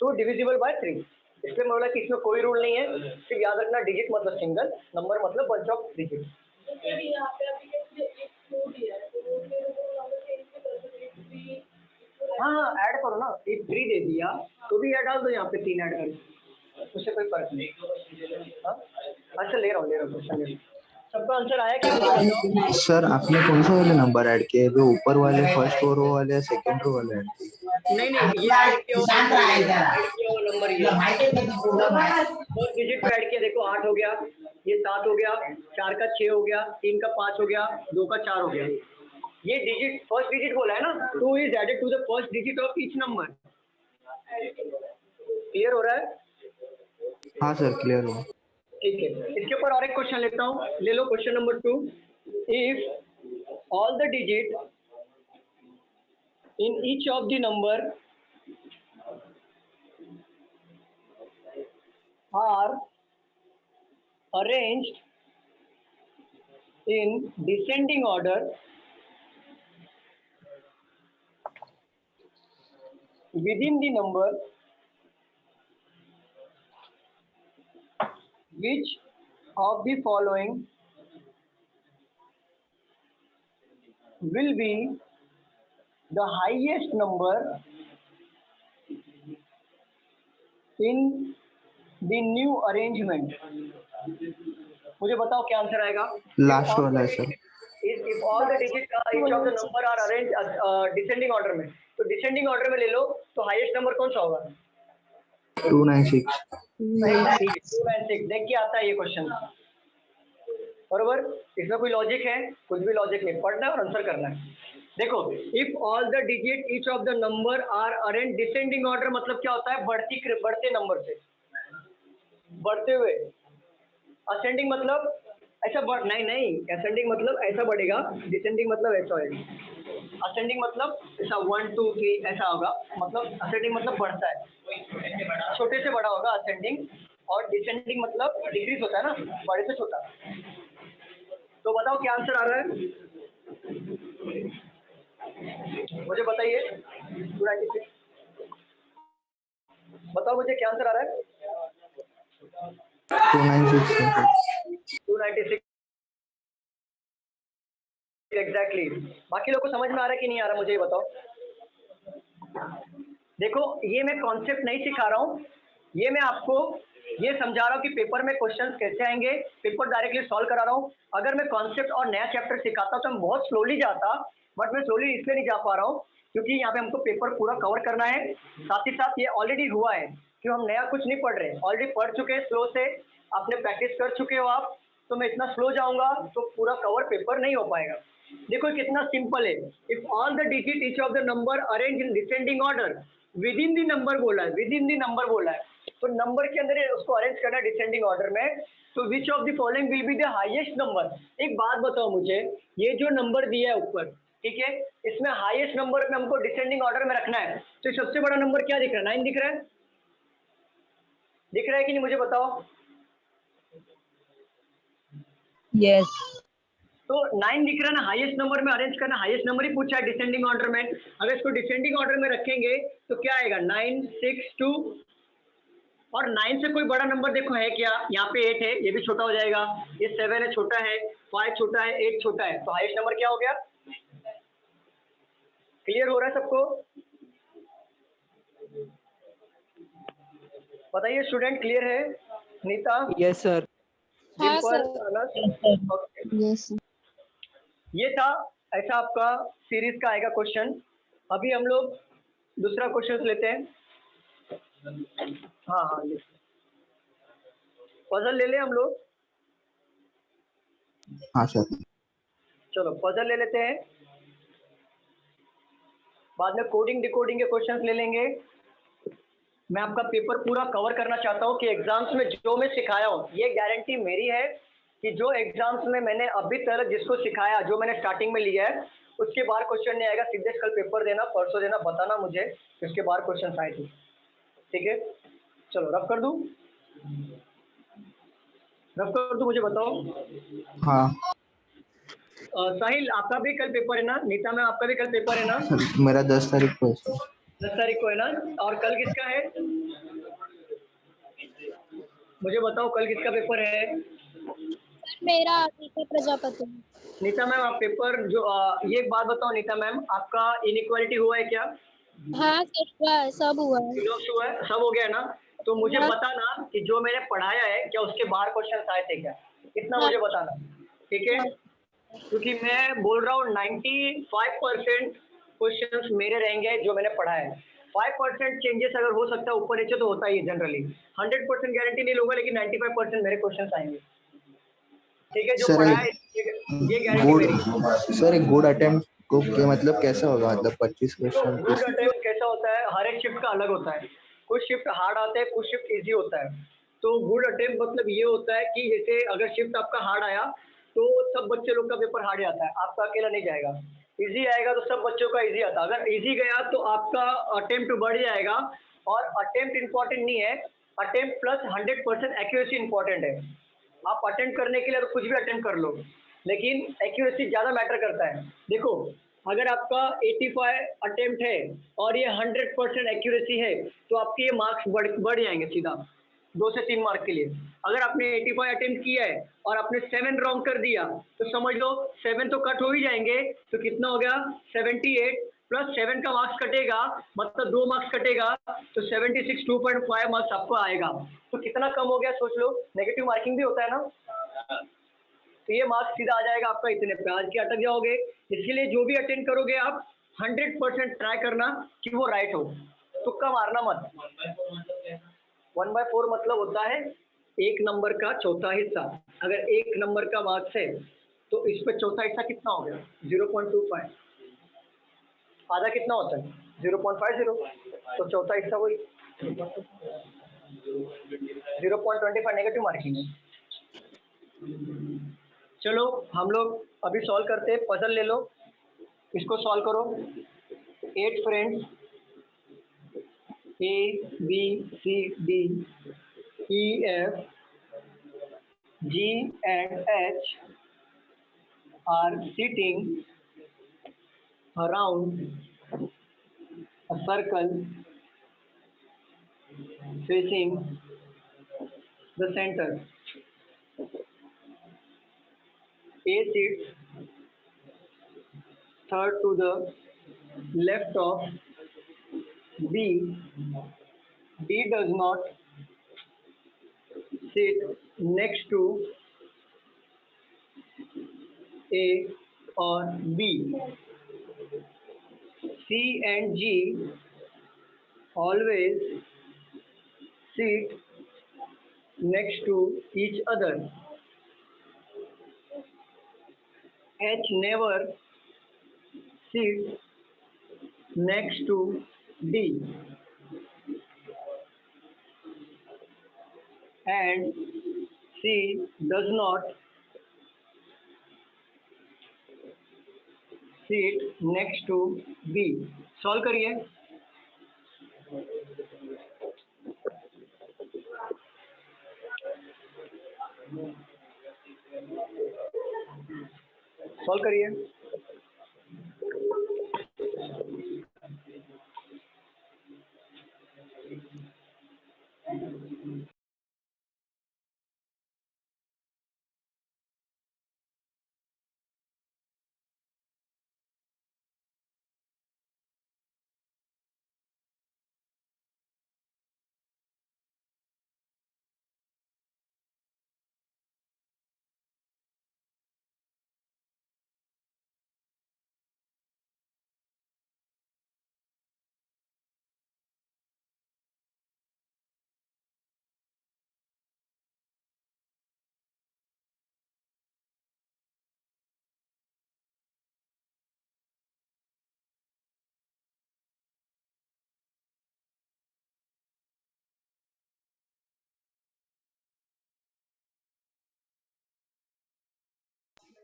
तो डिविजिबल बाय 3। इसलिए मैं बोला कि इसमें कोई रूल नहीं है, सिर्फ याद रखना डिजिट मतलब सिंगल, नंबर मतलब बंच ऑफ डिजिट। हाँ हाँ, ऐड करो ना, एक 3 दे दिया तो भी ऐड डाल दो यहाँ पे, 3 ऐड करो, उससे कोई फर्क नहीं। हाँ? अच्छा ले रहा हूँ क्वेश्चन ले रहा हूँ। सबका आंसर आया कि मुझे बताओ? सर आपने कौन से वाले नंबर ऐड किए, जो ऊपर वाले फर्स्ट रो वाले सेकंड रो वाले ऐड किए? नहीं नहीं, ये ऐड किया हुआ नंबर, ये फर्स्ट डिजिट पे ऐड किया, देखो 8 हो गया, ये 7 हो गया, 4 का 6 हो गया, 3 का 5 हो गया, 2 का 4 हो गया। ये डिजिट फर्स्ट डिजिट बोला है ना, 2 is added to the first digit of each number. Clear हो रहा है? हाँ सर क्लियर हुआ। ठीक है, इसके ऊपर और एक क्वेश्चन लेता हूँ, ले लो question number 2। If all the digit in each of the number are arranged in descending order within the number, which of the following will be the highest number in the new arrangement? मुझे बताओ क्या answer आएगा। Last वाला है sir. If all the digits each of the number are arranged descending order में, तो descending order में ले लो तो हाईएस्ट नंबर कौन सा होगा? 296। 296। देख के आता है ये क्वेश्चन, बरोबर? इसमें कोई लॉजिक है? कुछ भी लॉजिक नहीं, पढ़ना है और आंसर करना है। देखो, if all the digit each of the number are arrange descending order, मतलब क्या होता है, बढ़ते नंबर से बढ़ते हुए। असेंडिंग मतलब ऐसा बढ़, नहीं असेंडिंग मतलब ऐसा बढ़ेगा, डिसेंडिंग मतलब ऐसा होगा। असेंडिंग मतलब ऐसा 1 2 3 ऐसा होगा, मतलब असेंडिंग मतलब बढ़ता है, छोटे से बड़ा होगा असेंडिंग, और डिसेंडिंग मतलब डिक्रीज होता है ना, बड़े से छोटा। तो बताओ क्या आंसर आ रहा है, मुझे बताइए। 296, बताओ मुझे क्या आंसर आ रहा है। 296 एग्जैक्टली। बाकी लोग को समझ में आ रहा है कि नहीं आ रहा, मुझे ये बताओ। देखो ये मैं कॉन्सेप्ट नहीं सिखा रहा हूँ, ये मैं आपको ये समझा रहा हूँ कि पेपर में क्वेश्चंस कैसे आएंगे, पेपर डायरेक्टली सॉल्व करा रहा हूँ। अगर मैं कॉन्सेप्ट और नया चैप्टर सिखाता तो मैं बहुत स्लोली जाता, बट मैं स्लोली इसलिए नहीं जा पा रहा हूँ क्योंकि यहाँ पे हमको पेपर पूरा कवर करना है। साथ ही साथ ये ऑलरेडी हुआ है कि हम नया कुछ नहीं पढ़ रहे, ऑलरेडी पढ़ चुके हैं स्लो से, आपने प्रैक्टिस कर चुके हो आप, तो मैं इतना स्लो जाऊंगा तो पूरा कवर पेपर नहीं हो पाएगा। देखो कितना सिंपल है, if all the digit each of the number arrange in descending order, with in the number बोला है, विद इन द नंबर बोला है, तो नंबर के अंदर उसको अरेंज करना है डिसेंडिंग ऑर्डर में। तो which of the following will be the highest number. एक बात बताओ मुझे, ये जो नंबर दिया है ऊपर, ठीक है, इसमें हाईएस्ट नंबर में हमको डिसेंडिंग ऑर्डर में रखना है, तो सबसे बड़ा नंबर क्या दिख रहा है? 9 दिख रहा है, दिख रहा है कि नहीं मुझे बताओ? यस। तो 9 दिख रहा है ना, हाईएस्ट नंबर में अरेंज करना, हाईएस्ट नंबर ही पूछा है डिसेंडिंग ऑर्डर में। अगर इसको डिसेंडिंग ऑर्डर में रखेंगे तो क्या आएगा? 9 6 2, और 9 से कोई बड़ा नंबर देखो है क्या? यहाँ पे 8 है, ये भी छोटा हो जाएगा, ये 7 है छोटा है, 5 छोटा है, 8 छोटा है, तो हाईएस्ट नंबर क्या हो गया? क्लियर हो रहा है सबको? बताइए स्टूडेंट, क्लियर है? नीता? Yes sir. हाँ यस ये था, ऐसा आपका सीरीज का आएगा क्वेश्चन। अभी हम लोग दूसरा क्वेश्चन लेते हैं। हाँ हाँ, पजल ले ले हम लोग। हाँ सर। चलो पजल ले लेते हैं, बाद में कोडिंग डिकोडिंग के क्वेश्चंस ले लेंगे। मैं आपका पेपर पूरा कवर करना चाहता हूँ कि एग्जाम्स में जो मैं सिखाया हूँ, ये गारंटी मेरी है कि जो एग्जाम्स में मैंने अभी तक जिसको सिखाया, जो मैंने स्टार्टिंग में लिया है, उसके बाहर क्वेश्चन नहीं आएगा। सीधे कल पेपर देना, परसों देना, बताना मुझे उसके बाहर क्वेश्चन आए थे, ठीक है? चलो रफ कर दूं, रफ कर दूं, मुझे बताओ। हाँ साहिल आपका भी कल पेपर है ना? नीता मैम आपका भी कल पेपर है ना? मेरा 10 तारीख को है सर। 10 तारीख को है ना? और कल किसका है? मुझे बताओ कल किसका पेपर है? मेरा नीता प्रजापति। नीता मैम आप पेपर जो ये एक बात बताओ नीता मैम, आपका इनइक्वालिटी हुआ है क्या? हाँ सर हुआ है, सब हुआ है। हुआ है, सब हो गया ना? तो मुझे हाँ। बताना कि जो मैंने पढ़ाया है क्या उसके बाहर क्वेश्चन आए थे क्या, इतना हाँ। मुझे बताना, ठीक है? क्योंकि मैं बोल रहा हूँ 95% क्वेश्चंस मेरे रहेंगे जो मैंने पढ़ा है। 5% चेंजेस अगर हो सकता है ऊपर नीचे तो होता ही है जनरली। 100% गारंटी नहीं लूंगा, लेकिन 95% मेरे क्वेश्चंस आएंगे, ठीक है? जो सर पढ़ा है ये गारंटी मेरी है। सर एक गुड अटेम्प्ट को के मतलब कैसा होगा? मतलब 25 क्वेश्चन गुड अटेम्प्ट कैसा होता है? हर एक शिफ्ट का अलग होता है, कुछ शिफ्ट हार्ड आते हैं, कुछ शिफ्ट इजी होता है। तो गुड अटेम्प्ट मतलब ये होता है कि जैसे अगर शिफ्ट आपका हार्ड आया तो सब बच्चे लोग का पेपर हार्ड आता है, आपका अकेला नहीं जाएगा। इजी आएगा तो सब बच्चों का इजी आता है। अगर इजी गया तो आपका अटेम्प्ट बढ़ जाएगा, और अटेम्प्ट इंपॉर्टेंट नहीं है, अटेम्प्ट प्लस 100% एक्यूरेसी इंपॉर्टेंट है। आप अटेम्प्ट करने के लिए तो कुछ भी अटेम्प्ट कर लो, लेकिन एक्यूरेसी ज़्यादा मैटर करता है। देखो अगर आपका 85 अटेम्प्ट है और ये 100% एक्यूरेसी है तो आपके ये मार्क्स बढ़ जाएंगे सीधा 2 से 3 मार्क के लिए। अगर आपने 85 अटेम्प्ट किया है और आपने 7 रॉन्ग कर दिया तो समझ लो 7 तो कट हो ही जाएंगे, तो कितना हो गया? 78 प्लस 7 का मार्क्स कटेगा, मतलब 2 मार्क्स कटेगा, तो 76 2.5 मार्क्स आपको आएगा। तो कितना कम हो गया सोच लो, नेगेटिव मार्किंग भी होता है ना? तो ये मार्क्स सीधा आ जाएगा आपका इतने पे, आज के अटक जाओगे। इसलिए जो भी अटेंड करोगे आप 100% ट्राई करना कि वो राइट हो, तुक्का मारना मत। 1/4 मतलब होता है 1 नंबर का चौथा हिस्सा। अगर 1 नंबर का मार्क्स है तो इस पे चौथा हिस्सा कितना हो गया? 0.25। आधा कितना होता है? 0.50, तो चौथा हिस्सा वही 0.25 नेगेटिव मार्किंग है। चलो हम लोग अभी सॉल्व करते हैं। पजल ले लो, इसको सॉल्व करो। 8 friends A B C D E F G and H are sitting around a circle facing the center. A sits third to the left of B. D does not sit next to A or B. C and G always sit next to each other. H never sits next to D. And C does not sit next to B. Solve करिए. Solve करिए.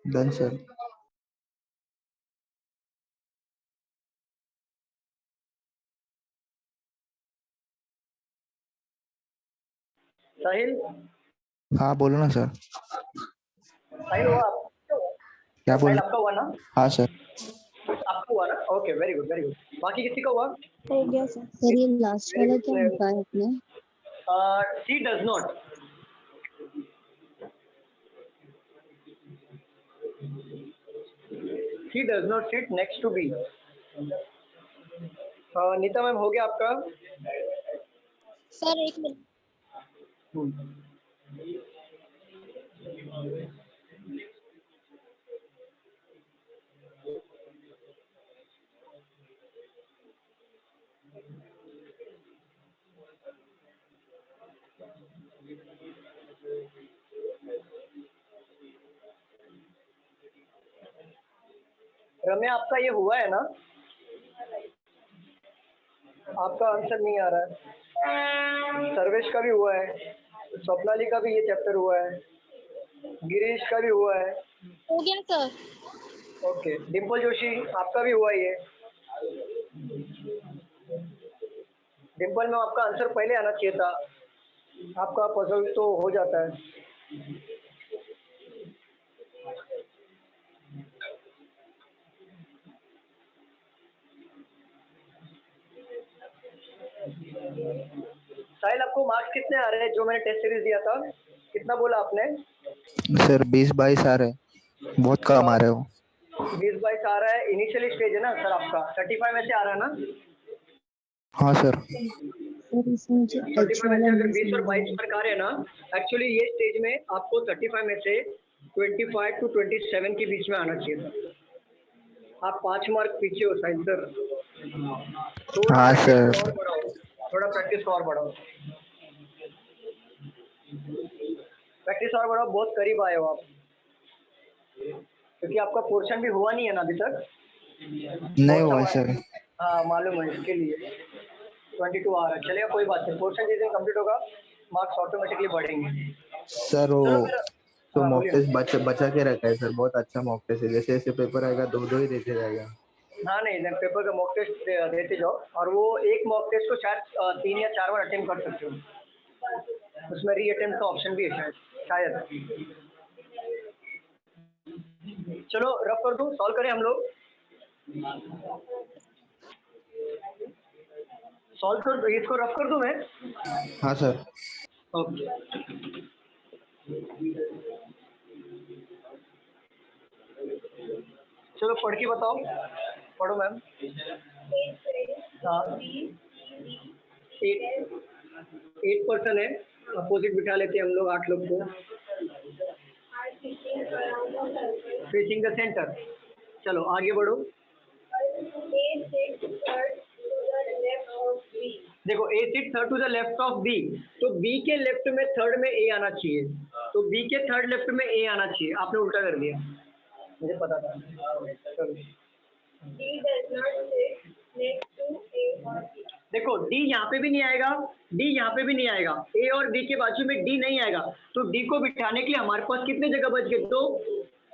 Done, sir. साहिल. हाँ बोलो ना sir. साहिल हुआ आपका? क्या साहिल बोल? आपका हुआ ना? हाँ सर. आपका हुआ ना? Okay, very good very good. बाकी किसी का हुआ? हो गया सर. ये लास्ट वाला क्या लिखा है आपने? C does not. C does not sit next to B. Nita ma'am, हो गया आपका? सर एक मिनट. रम्या, आपका ये हुआ है ना? आपका आंसर नहीं आ रहा है. सर्वेश का भी हुआ है, स्वप्नाली का भी ये चैप्टर हुआ है, गिरीश का भी हुआ है. हो गया सर. ओके. डिम्पल जोशी, आपका भी हुआ ये. डिम्पल में आपका आंसर पहले आना चाहिए था. आपका पजल तो हो जाता है. साहिल, आपको मार्क्स कितने आ रहे हैं जो मैंने टेस्ट सीरीज दिया था? कितना बोला आपने? सर 20-22 आ रहे. बहुत कम आ रहे हो. 20-22 आ रहा है. इनिशियल स्टेज है ना सर आपका. 35 में से आ रहा है ना? हाँ सर. सर इसमें मुझे 35 में से अगर 20 और 22 पर आ रहे हैं ना, एक्चुअली ये स्टेज में आपको 35 में से 25 to 27 के बीच में आना चाहिए था. आप 5 मार्क पीछे हो साहिल सर. हाँ सर. थोड़ा प्रैक्टिस और बढ़ाओ. प्रैक्टिस और बढ़ाओ. बहुत करीब आए हो आप, क्योंकि आपका पोर्शन भी हुआ नहीं है ना अभी तक. नहीं हुआ सर. हाँ मालूम है, इसके लिए 22 आ रहा है. चलेगा, कोई बात नहीं. पोर्शन जैसे कंप्लीट होगा मार्क्स ऑटोमेटिकली बढ़ेंगे. सर वो तो हाँ, मॉक बोलिए. टेस्ट बचा के रखा है सर. बहुत अच्छा मॉक टेस्ट है. जैसे जैसे पेपर आएगा 2-2 ही देते जाएगा. हाँ नहीं, पेपर का मॉक टेस्ट देते जाओ. और वो एक मॉक टेस्ट को शायद 3 या 4 बार अटेम्प्ट कर सकते हो. उसमें री अटेम्प्ट का ऑप्शन भी है शायद. चलो रफ कर दूं, सॉल्व करें हम लोग. सॉल्व कर, इसको रफ कर दूं मैं? हाँ सर. ओके. चलो पढ़ के बताओ. पढ़ो मैम. हाँ. 8 पर्सन है, अपोजिट बिठा लेते हैं हम लोग 8 लोग को, फेसिंग द सेंटर। चलो आगे बढ़ो। देखो A sit third to the left of B, तो बी के लेफ्ट में थर्ड में ए आना चाहिए, तो बी के थर्ड लेफ्ट में ए आना चाहिए, आपने उल्टा कर दिया, मुझे पता था। देखो डी यहाँ पे भी नहीं आएगा, डी यहाँ पे भी नहीं आएगा, ए और डी के बाजू में डी नहीं आएगा, तो डी को बिठाने के लिए हमारे पास कितने जगह बच गए? दो।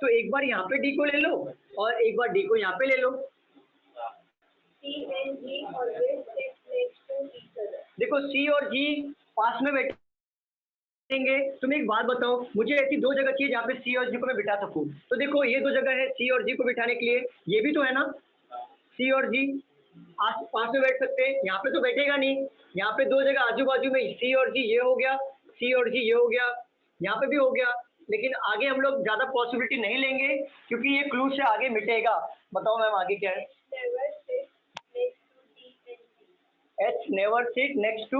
तो एक बार यहाँ पे डी को ले लो और एक बार डी को यहाँ पे ले लो। देखो सी और जी पास में बैठेंगे। तुम एक बात बताओ, मुझे ऐसी दो जगह चाहिए जहाँ पे सी और जी को मैं बिठा सकूं। तो देखो ये दो जगह है सी और जी को बिठाने के लिए, ये भी तो है ना, सी और जी आस पास में बैठ सकते हैं, यहाँ पे तो बैठेगा नहीं। यहाँ पे दो जगह आजू बाजू में सी और जी ये हो गया, सी और जी ये हो गया, यहाँ पे भी हो गया, लेकिन आगे हम लोग ज्यादा पॉसिबिलिटी नहीं लेंगे क्योंकि ये क्लू से आगे मिटेगा। बताओ मैम आगे क्या है? H never sit next to,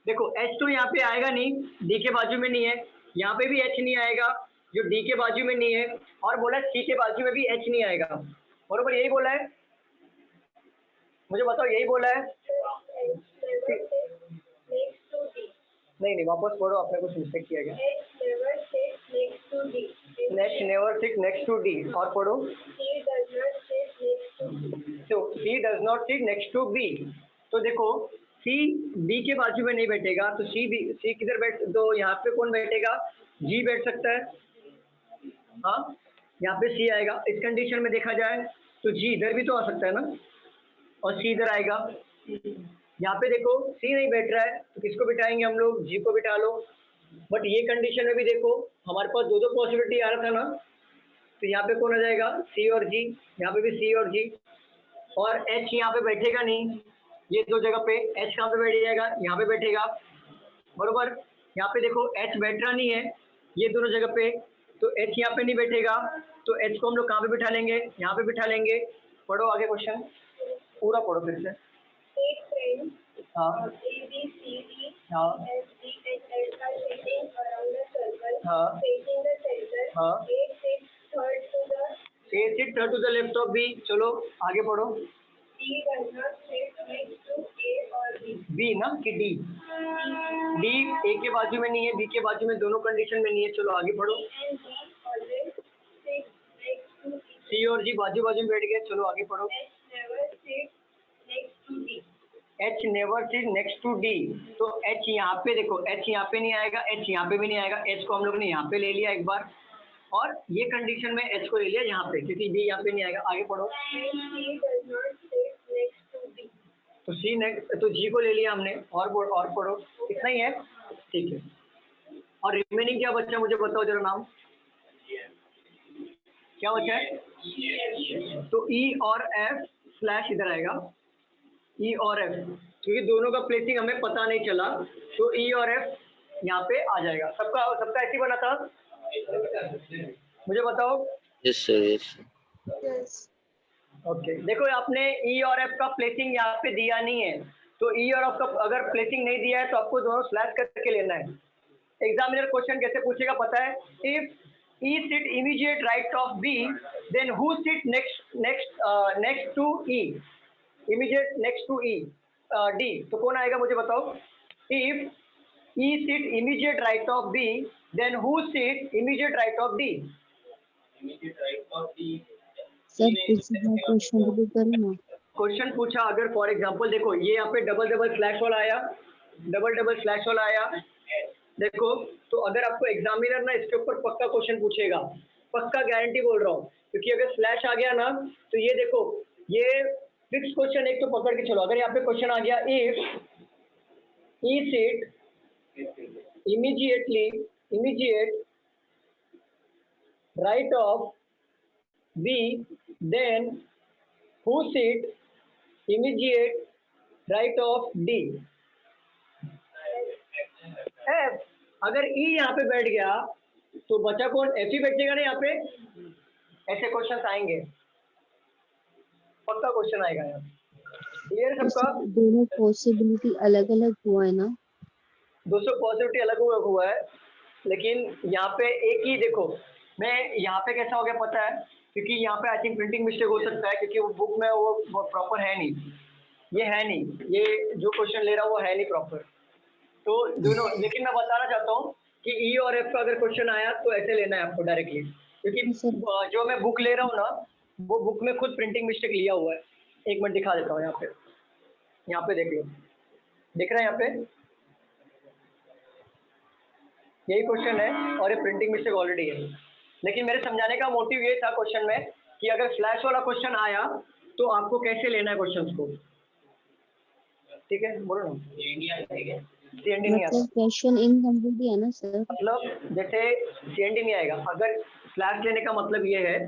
देखो एच तो यहाँ पे आएगा नहीं, डी के बाजू में नहीं है, यहाँ पे भी एच नहीं आएगा जो डी के बाजू में नहीं है, और बोला सी के बाजू में भी एच नहीं आएगा, बरोबर यही बोला है? मुझे बताओ यही बोला है? नहीं वापस पढ़ो, आपने कुछ मिस्टेक किया क्या? H never sit next to D, और पढ़ो। तो C does not sit next to B, तो देखो सी बी के बाजू में नहीं बैठेगा, तो सी किधर बैठ, तो यहाँ पे कौन बैठेगा? जी बैठ सकता है, हाँ यहाँ पे सी आएगा। इस कंडीशन में देखा जाए तो जी इधर भी तो आ सकता है ना, और सी इधर आएगा। यहाँ पे देखो सी नहीं बैठ रहा है तो किसको बिठाएंगे हम लोग? जी को बिठा लो। बट ये कंडीशन में भी देखो हमारे पास दो पॉसिबिलिटी आ रहा था ना, तो यहाँ पे कौन आ जाएगा? सी और जी, यहाँ पे भी सी और जी, और एच यहाँ पे बैठेगा नहीं, ये दो जगह पे एच कहाँ पे बैठ जाएगा? यहाँ पे बैठेगा, बरोबर। यहाँ पे देखो एच बैठ रहा नहीं है ये दोनों जगह पे, तो एच यहाँ पे नहीं बैठेगा, तो एच को हम लोग कहाँ पे बिठा लेंगे? यहाँ पे बिठा लेंगे। पढ़ो आगे क्वेश्चन, पूरा पढ़ो फिर से। हाँ हाँ हाँ हाँ, A sit third to the left of B. चलो आगे पढ़ो। बी ना कि डी? डी ए के बाजू में नहीं है, बी के बाजू में, दोनों कंडीशन में नहीं है। चलो आगे पढ़ो। सी और जी बाजू बाजू में बैठ गए। चलो आगे पढ़ो। H never sit next to D, तो एच यहाँ पे देखो, एच यहाँ पे नहीं आएगा, एच यहाँ पे भी नहीं आएगा, एच को हम लोग ने यहाँ पे ले लिया एक बार, और ये कंडीशन में एच को ले लिया यहाँ पे क्योंकि बी यहाँ पे नहीं आएगा। आगे पढ़ो। तो सी नेक्स्ट, तो जी को ले लिया हमने, और पढ़ो। इतना ही है, ठीक है। और रिमेनिंग क्या बच्चा मुझे बताओ जरा नाम क्या बचा है? तो ई और एफ स्लैश इधर आएगा, ई और एफ, क्योंकि दोनों का प्लेसिंग हमें पता नहीं चला, तो ई और एफ यहाँ पे आ जाएगा। सबका ऐसे ही बना था, मुझे बताओ। Yes sir. ओके देखो आपने ई और एफ का प्लेसिंग यहाँ पे दिया नहीं है, तो ई और एफ का अगर प्लेसिंग नहीं दिया है तो आपको दोनों स्लैश करके लेना है। एग्जामिनर क्वेश्चन कैसे पूछेगा पता है? If E sit immediate right of B then who sit next to E, immediate next to E D, तो कौन आएगा मुझे बताओ? If E sit immediate right of B then who sit immediate right of D? Sir question repeat करो ना। Question पूछा अगर for example देखो ये यहाँ पे डबल स्लैश वाला आया, डबल स्लैश वाला आया, देखो तो अगर आपको एग्जामिनर ना इसके ऊपर पक्का क्वेश्चन पूछेगा, पक्का गारंटी बोल रहा हूँ, क्योंकि अगर स्लैश आ गया ना तो ये देखो ये फिक्स क्वेश्चन एक तो पकड़ के चलो। अगर यहाँ पे क्वेश्चन आ गया if E sit immediate right of B then who sit immediate right of D? F. अगर ई यहाँ पे बैठ गया तो बचा कौन? एफ ही बैठेगा ना यहाँ पे। ऐसे क्वेश्चन आएंगे, पक्का क्वेश्चन आएगा यहाँ। क्लियर सबका? दोनों पॉसिबिलिटी अलग अलग हुआ है ना? दोस्तों पॉसिबिलिटी अलग हुआ है, लेकिन यहाँ पे एक ही देखो, मैं यहाँ पे कैसा हो गया पता है, क्योंकि यहाँ पे आई थिंक प्रिंटिंग मिस्टेक हो सकता है, क्योंकि वो बुक में वो प्रॉपर है नहीं, ये है नहीं, ये जो क्वेश्चन ले रहा हूँ वो है नहीं प्रॉपर, तो दोनों। लेकिन मैं बताना चाहता हूँ कि ई और एफ का अगर क्वेश्चन आया तो ऐसे लेना है आपको डायरेक्टली, क्योंकि जो मैं बुक ले रहा हूँ ना, वो बुक में खुद प्रिंटिंग मिस्टेक लिया हुआ है। एक मिनट दिखा देता हूँ, यहाँ पे देख लो, दिख रहा है यहाँ पे, यही क्वेश्चन है और ये प्रिंटिंग मिस्टेक ऑलरेडी है। लेकिन मेरे समझाने का मोटिव ये था क्वेश्चन में कि अगर फ्लैश वाला क्वेश्चन आया तो आपको कैसे लेना है क्वेश्चंस को, ठीक है? बोलो ना। CND नहीं आता, मतलब क्वेश्चन इनकम्प्लीट है ना सर? मतलब जैसे CND नहीं आएगा, अगर फ्लैश लेने का मतलब ये है,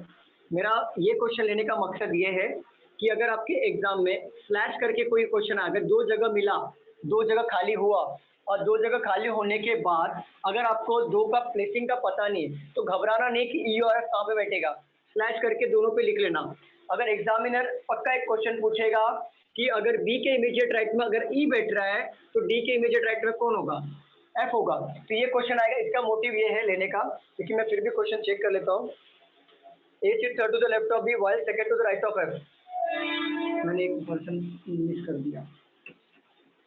मेरा ये क्वेश्चन लेने का मकसद ये है कि अगर आपके एग्जाम में फ्लैश करके कोई क्वेश्चन आ, अगर 2 जगह मिला, 2 जगह खाली हुआ और 2 जगह खाली होने के बाद अगर आपको 2 का प्लेसिंग का पता नहीं है तो घबराना नहीं कि ई और एफ कहाँ पे बैठेगा, फ्लैश करके दोनों पे लिख लेना। अगर एग्जामिनर पक्का एक क्वेश्चन पूछेगा कि अगर बी के इमीडिएट राइट में अगर ई बैठ रहा है तो डी के इमीडिएट राइट में कौन होगा? एफ होगा। तो ये क्वेश्चन आएगा, इसका मोटिव ये है लेने का, क्योंकि मैं फिर भी क्वेश्चन चेक कर लेता हूँ। A seat third to the left of B while second to the right of F. मैंने एक पर्सन मिस कर दिया,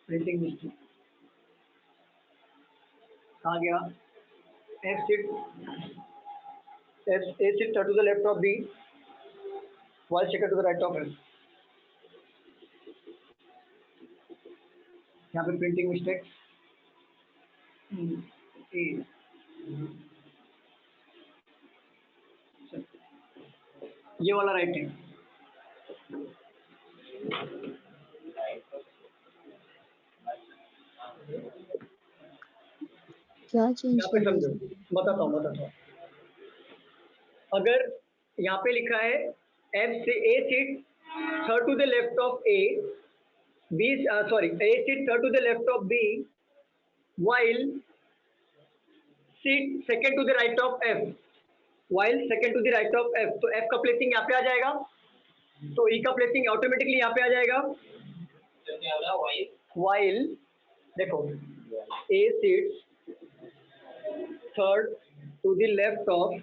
प्रिंटिंग मिस्टेक कहाँ गया? A seat third to the left of B while second to the right of F. यहाँ पे printing mistake ये वाला राइट है। क्या चेंज यहाँ पे समझो, बताता हूँ। अगर यहाँ पे लिखा है एफ से A seat third to the left of A, B sorry A seat third to the left of B while seat second to the right of F, while second to the right of F, तो F का placing यहाँ पे आ जाएगा, तो ई का placing automatically यहाँ पे आ जाएगा। वाइल देखो A seat third to the left of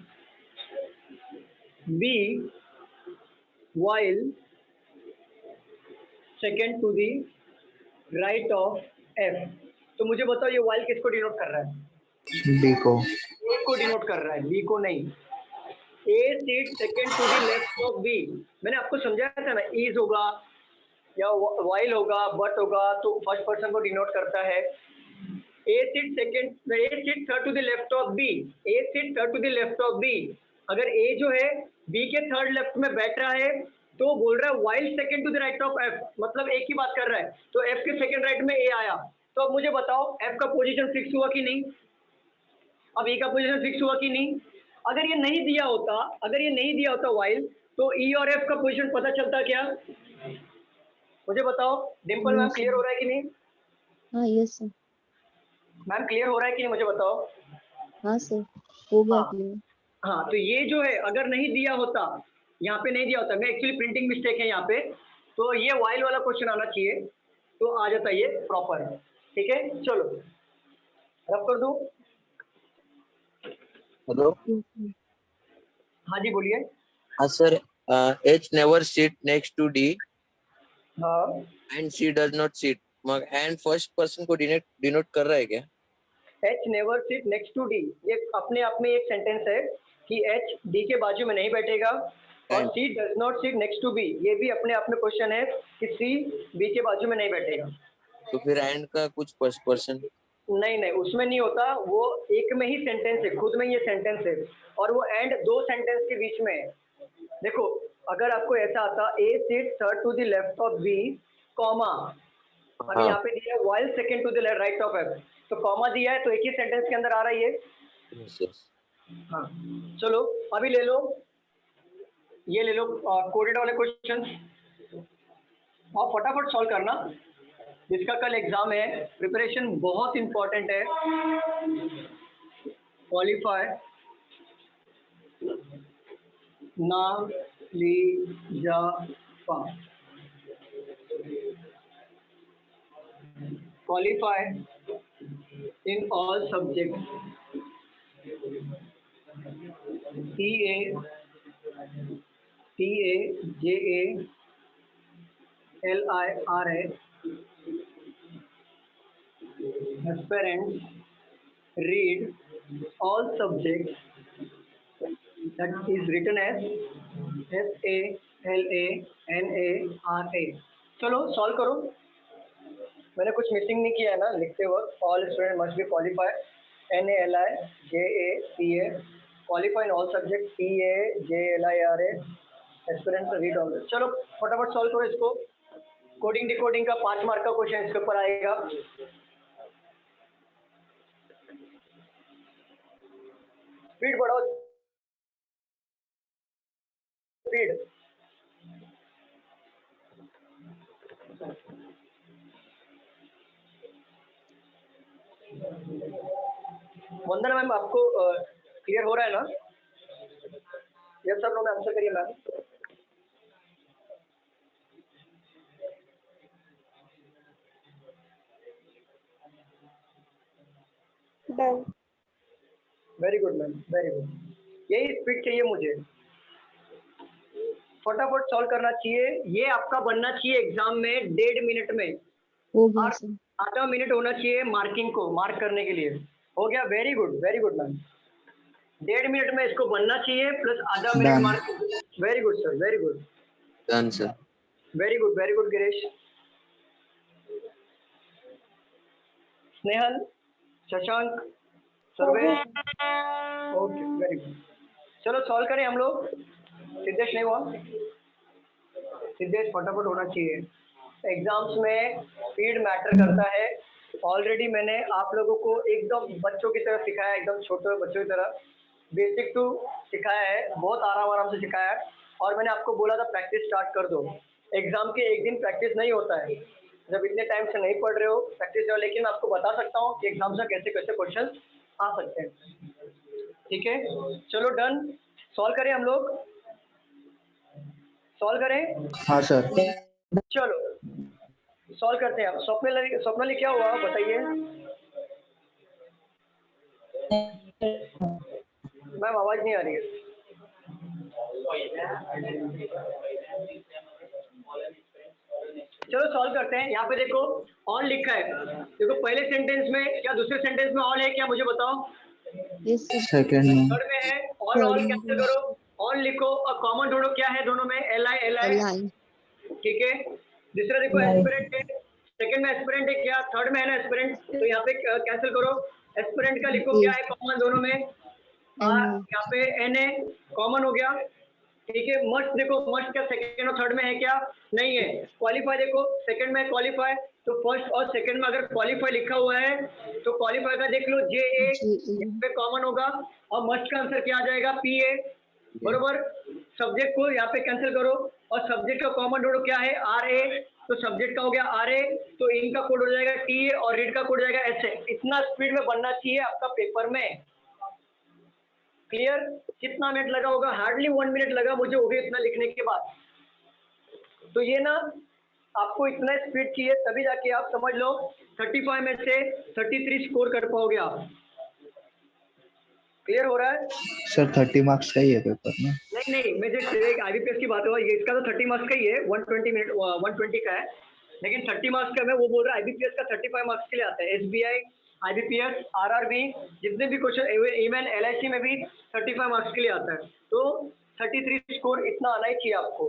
B while second to the right of F. तो मुझे बताओ ये वाइल किसको डिनोट कर रहा है? बी को। ए को डिनोट कर रहा है, बी को नहीं। A seat second to the left of B, मैंने आपको समझाया था ना, इज होगा या वाइल होगा, बट होगा, तो फर्स्ट पर्सन को डिनोट करता है। A seat third to the left of B, A seat third to the left of B, अगर ए जो है बी के थर्ड लेफ्ट में बैठ रहा है तो बोल रहा है while second to the right of F, मतलब एक ही बात कर रहा है, तो एफ के सेकंड राइट में ए आया। तो अब मुझे बताओ एफ का पोजीशन फिक्स हुआ कि नहीं? अब ए का पोजीशन फिक्स हुआ कि नहीं? अगर ये नहीं दिया होता वाइल, तो ई और एफ का पोजीशन पता चलता क्या? मुझे बताओ डिम्पल मैम, क्लियर हो रहा है कि नहीं? हाँ यस सर। मैम क्लियर हो रहा है कि नहीं मुझे बताओ? हाँ सर हो गया क्लियर। हाँ, तो ये जो है अगर नहीं दिया होता, यहाँ पे नहीं दिया होता, मैं एक्चुअली प्रिंटिंग मिस्टेक है यहाँ पे, तो ये वाइल वाला क्वेश्चन आना चाहिए, तो आ जाता ये प्रॉपर। ठीक है, चलो रब कर दूं। हेलो। हाँ जी बोलिए। हाँ sir, H never sit next to D हाँ and C does not sit, मगर and first person को डिनोट कर रहा है क्या? H never sit next to D, ये अपने आप में एक सेंटेंस है कि H D के बाजू में नहीं बैठेगा, और C does not sit next to B, ये भी अपने आप में क्वेश्चन है कि C B के बाजू में नहीं बैठेगा। तो फिर and का कुछ फर्स्ट पर्सन? नहीं, उसमें नहीं होता, वो एक में ही सेंटेंस है, खुद में ये सेंटेंस है, और वो एंड 2 सेंटेंस के बीच में है। देखो अगर आपको ऐसा आता A seat third to the left of B comma, अभी यहाँ पे दिया है while second to the right of F, तो कॉमा दिया है तो एक ही सेंटेंस के अंदर आ रहा है ये। हाँ चलो अभी ले लो, ये ले लो कोडेड वाले क्वेश्चन, और फटाफट सॉल्व करना, जिसका कल एग्जाम है। प्रिपरेशन बहुत इंपॉर्टेंट है, क्वालिफाई ना ली जा पा। qualify in all subjects. TA, JA, LIRA, aspirants read all subjects. That is written as SALANARA. चलो सॉल्व करो. मैंने कुछ मिसिंग नहीं किया है ना लिखते वक्त. All student must be qualified. NALIJACA qualify in all subject. TAJLIRA aspirants read all. चलो फटाफट सॉल्व करो इसको. कोडिंग डिकोडिंग का 5 मार्क का क्वेश्चन इसके ऊपर आएगा. स्पीड बढ़ाओ, स्पीड. वंदना मैम आपको क्लियर हो रहा है ना? यस सर नो में आंसर करिए ma'am. Done. Very good ma'am, very good. यही स्पीड चाहिए मुझे. फटाफट सॉल्व करना चाहिए. ये आपका बनना चाहिए एग्जाम में 1.5 मिनट में. हो गया और सर. आधा मिनट होना चाहिए मार्किंग को मार्क करने के लिए. हो गया. Very good ma'am. 1.5 मिनट में इसको बनना चाहिए प्लस आधा minute Done. Mark. Very good sir, very good. Done, sir. Very good Girish. Snehal, Shashank, Sarvesh. Okay very good. चलो सॉल्व करें हम लोग. सिद्धेश नहीं हुआ. सिद्धेश फटाफट होना चाहिए. एग्जाम्स में स्पीड मैटर करता है. ऑलरेडी मैंने आप लोगों को एकदम बच्चों की तरह सिखाया, एकदम छोटे बच्चों की तरह बेसिक टू सिखाया है. बहुत आराम से सिखाया है. और मैंने आपको बोला था प्रैक्टिस स्टार्ट कर दो. एग्जाम के एक दिन प्रैक्टिस नहीं होता है जब इतने टाइम से नहीं पढ़ रहे हो प्रैक्टिस हो. लेकिन मैं आपको बता सकता हूँ कि एग्जाम से कैसे कैसे क्वेश्चन आ सकते हैं. ठीक है चलो डन. सॉल्व करें हम लोग. सॉल्व करें. हाँ सर. चलो सॉल्व करते हैं. स्वप्नली क्या हुआ बताइए. मैम आवाज नहीं आ रही है. चलो सॉल्व करते हैं. यहाँ पे देखो ऑन लिखा है. देखो पहले सेंटेंस में क्या दूसरे सेंटेंस में ऑन है क्या मुझे बताओ. Yes sir. सेकंड में थर्ड में है. ऑल कैंसिल करो. ऑन लिखो और कॉमन ढूंढो. क्या है दोनों में? LI. ठीक है. दूसरा देखो एस्पिरेंट है. सेकंड में एस्पिरेंट है क्या? थर्ड में है ना एस्पिरेंट. तो यहाँ पे कैंसिल करो. एस्पिरेंट का लिखो क्या है कॉमन दोनों में? यहाँ पे NA कॉमन हो गया. ठीक है. मस्ट देखो मस्ट क्या सेकंड और थर्ड में है क्या? नहीं है. क्वालिफाई देखो सेकंड में क्वालिफाई. तो फर्स्ट और सेकंड में अगर क्वालिफाई लिखा हुआ है तो क्वालिफाई का देख लो JA यहाँ पे कॉमन होगा. और मस्ट का आंसर क्या आ जाएगा? PA. बरोबर. सब्जेक्ट को यहाँ पे कैंसिल करो और सब्जेक्ट का कॉमन ढूंढो. क्या है? RA. तो सब्जेक्ट का हो गया RA. तो इनका कोड हो जाएगा TA और रीड का कोड हो जाएगा SA. इतना स्पीड में बनना चाहिए आपका पेपर में. क्लियर. कितना मिनट लगा होगा? हार्डली 1 मिनट लगा मुझे हो गया इतना लिखने के बाद. तो ये ना आपको इतना स्पीड चाहिए तभी जाके आप समझ लो 35 में से 33 स्कोर कर पाओगे आप. क्लियर हो रहा है सर? 30 मार्क्स का ही है पेपर में. नहीं मैं जस्ट एक IBPS की बात हुआ. ये इसका तो 30 मार्क्स का ही है. 120 का है. लेकिन 30 मार्क्स का मैं वो बोल रहा है. IBPS का 35 मार्क्स के लिए आता है. SBI, IBPS, RRB जितने भी क्वेश्चन इवन LIC में भी 35 मार्क्स के लिए आता है. तो 33 स्कोर इतना आना ही चाहिए आपको.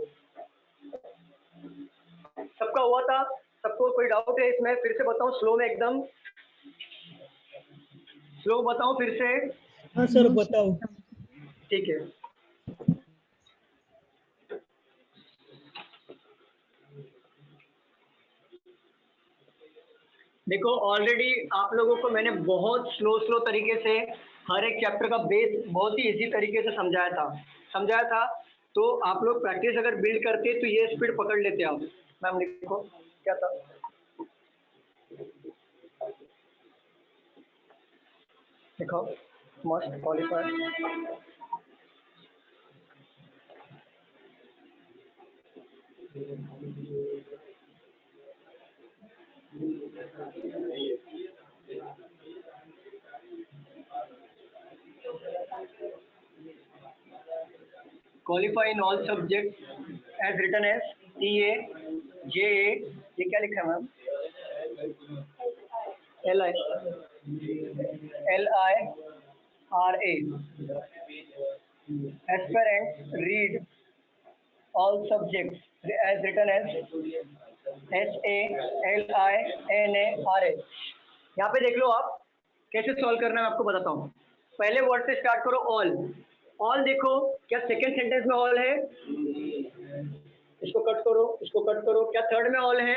सबका हुआ था? सबको कोई डाउट है इसमें? फिर से बताऊं स्लो में एकदम स्लो बताऊं फिर से. हाँ सर बताओ. ठीक है. देखो ऑलरेडी आप लोगों को मैंने बहुत स्लो तरीके से हर एक चैप्टर का बेस बहुत ही इजी तरीके से समझाया था. तो आप लोग प्रैक्टिस अगर बिल्ड करते तो ये स्पीड पकड़ लेते आप. मैम देखो क्या था. देखो must qualify. Qualify in all subject as written as TA, JA, ये क्या लिखा है ma'am? LI, LIRA. Aspirants read all subjects as written as SALINARA. यहाँ पे देख लो आप कैसे सॉल्व करना है, मैं आपको बताता हूँ। पहले वर्ड से स्टार्ट करो, ऑल। ऑल देखो, क्या सेकंड सेंटेंस में ऑल है? इसको कट करो, इसको कट करो। क्या थर्ड में ऑल है?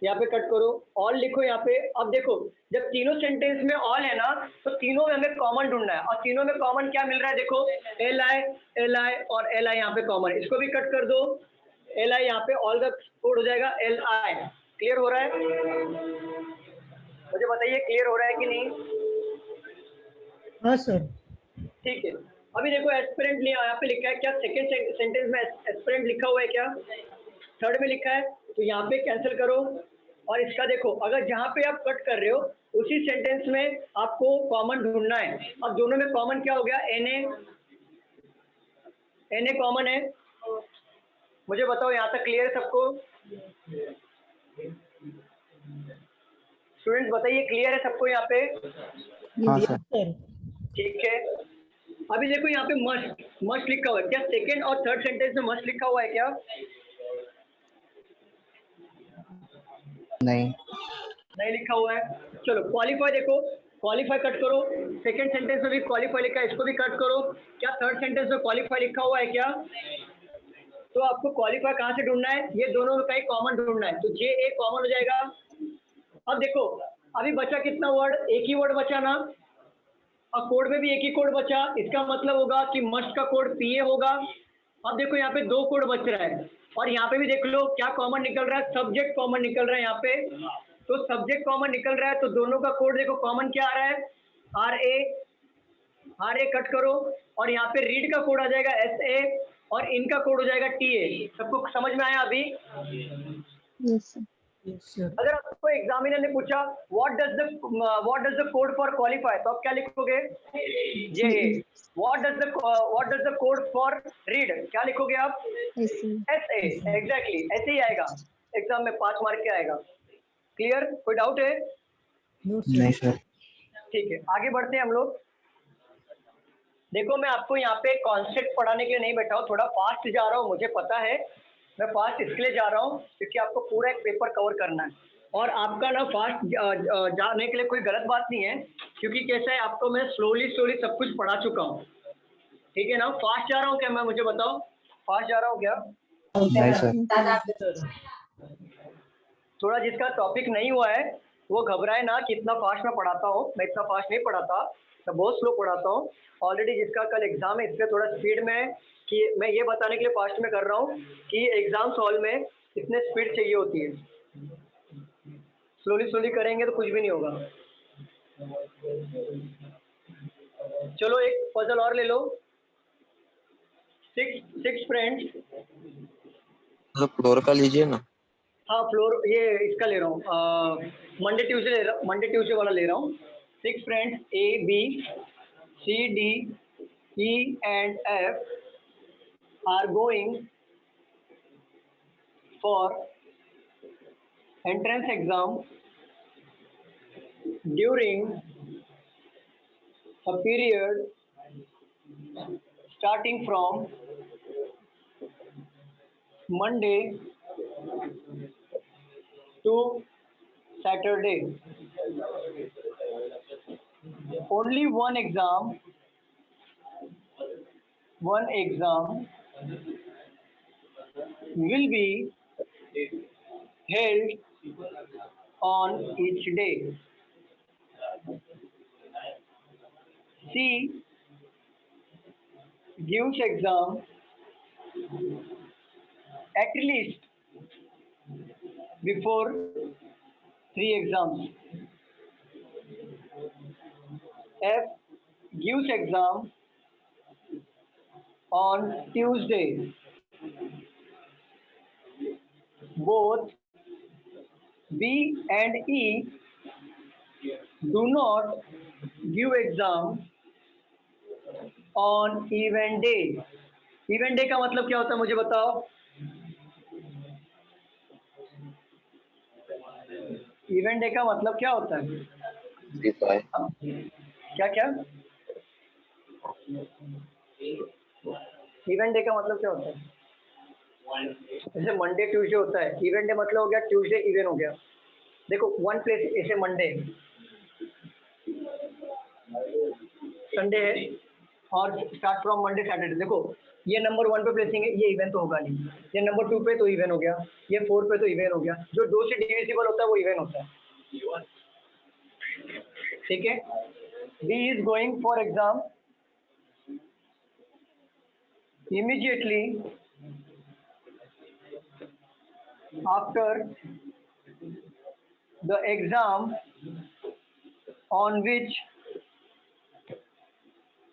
यहाँ पे कट करो, ऑल लिखो यहाँ पे। अब देखो, जब तीनों सेंटेंस में ऑल है ना, तो तीनों में हमें कॉमन ढूंढना है, और तीनों में कॉमन क्या मिल रहा है? देखो, LI और LI यहाँ पे कॉमन है, इसको भी कट कर दो। LI यहाँ पे ऑल का कोड हो जाएगा LI। क्लियर हो रहा है? मुझे बताइए क्लियर हो रहा है कि नहीं? हाँ सर। ठीक है, अभी देखो एस्पिरेंट यहाँ पे लिखा है, क्या सेकंड सेंटेंस में एस्पिरेंट लिखा हुआ है? क्या थर्ड में लिखा है? तो यहाँ पे कैंसिल करो। और इसका देखो, अगर जहाँ पे आप कट कर रहे हो उसी सेंटेंस में आपको कॉमन ढूंढना है। अब दोनों में कॉमन क्या हो गया? NA कॉमन है। मुझे बताओ यहाँ तक क्लियर है सबको? स्टूडेंट्स बताइए क्लियर है सबको यहाँ पे? हाँ सर। ठीक है, अभी देखो यहाँ पे मस्ट लिखा हुआ है, क्या सेकंड और थर्ड सेंटेंस में मस्ट लिखा हुआ है? क्या नहीं लिखा हुआ है? चलो क्वालिफाई देखो, क्वालिफाई कट करो। सेकंड सेंटेंस में भी क्वालिफाई लिखा है, इसको भी कट करो। क्या थर्ड सेंटेंस में क्वालिफाई लिखा हुआ है? क्या तो आपको क्वालिफाई कहाँ से ढूंढना है? ये दोनों का ही कॉमन ढूंढना है, तो JA कॉमन हो जाएगा। अब देखो, अभी बचा कितना वर्ड? एक ही वर्ड बचा ना, और कोड में भी एक ही कोड बचा। इसका मतलब होगा कि मस्ट का कोड PA होगा। अब देखो यहाँ पे दो कोड बच रहा है, और यहाँ पे भी देख लो क्या कॉमन निकल रहा है? सब्जेक्ट कॉमन निकल रहा है यहाँ पे। तो सब्जेक्ट कॉमन निकल रहा है, तो दोनों का कोड देखो कॉमन क्या आ रहा है? RA कट करो, और यहाँ पे रीड का कोड आ जाएगा SA, और इनका कोड हो जाएगा TA। सबको समझ में आया अभी? Yes, sir. अगर आपको एग्जामिनर ने पूछा what does the code for qualify, तो आप क्या लिखोगे? JA। What does the code for read, क्या लिखोगे आप? SA। एग्जैक्टली ऐसे ही आएगा, एग्जाम में 5 मार्क के आएगा। क्लियर? कोई डाउट है? नहीं सर। ठीक है, आगे बढ़ते हैं हम लोग। देखो, मैं आपको यहाँ पे कॉन्सेप्ट पढ़ाने के लिए नहीं बैठा हूँ, थोड़ा फास्ट जा रहा हूँ, मुझे पता है। मैं फास्ट इसलिए जा रहा हूँ क्योंकि आपको पूरा एक पेपर कवर करना है, और आपका ना फास्ट जाने के लिए कोई गलत बात नहीं है, क्योंकि कैसा है, आपको मैं स्लोली सब कुछ पढ़ा चुका हूँ। ठीक है ना? फास्ट जा रहा हूँ क्या मैं? मुझे बताओ, फास्ट जा रहा हूँ क्या? नहीं सर। थोड़ा जिसका टॉपिक नहीं हुआ है वो घबराए ना कि इतना फास्ट मैं पढ़ाता हूँ। मैं इतना फास्ट नहीं पढ़ाता, मैं बहुत स्लो पढ़ाता हूँ। ऑलरेडी जिसका कल एग्जाम है, इसलिए थोड़ा स्पीड में है, कि मैं ये बताने के लिए फास्ट में कर रहा हूँ कि एग्जाम हॉल में इतने स्पीड चाहिए होती है। स्लोली करेंगे तो कुछ भी नहीं होगा। चलो एक पजल और ले लो। 6 फ्रेंड्स। फ्लोर का लीजिए ना। हाँ फ्लोर, ये इसका ले रहा हूँ, मंडे ट्यूसडे वाला ले रहा हूँ। 6 friends A, B, C, D, E and F are going for entrance exam during a period starting from Monday to Saturday. Only one exam will be held on each day. C gives exam at least before 3 exams. F gives exam on Tuesday. Both B and E do not give exam on event day. Event day का मतलब क्या होता है मुझे बताओ? Event day का मतलब क्या होता है? क्या क्या? इवेंट डे का मतलब क्या होता है? जैसे मंडे ट्यूसडे होता है, इवेंट डे मतलब हो गया ट्यूसडे इवेंट हो गया। देखो वन प्लेस ऐसे मंडे संडे है और स्टार्ट फ्रॉम मंडे सैटरडे। देखो ये नंबर 1 पे प्लेसिंग है, ये इवेंट तो होगा नहीं। ये नंबर 2 पे तो इवेंट हो गया, ये 4 पे तो इवेंट हो गया। जो 2 से डिविजिबल होता है वो इवेंट होता है, ठीक है। B is going for exam immediately after the exam on which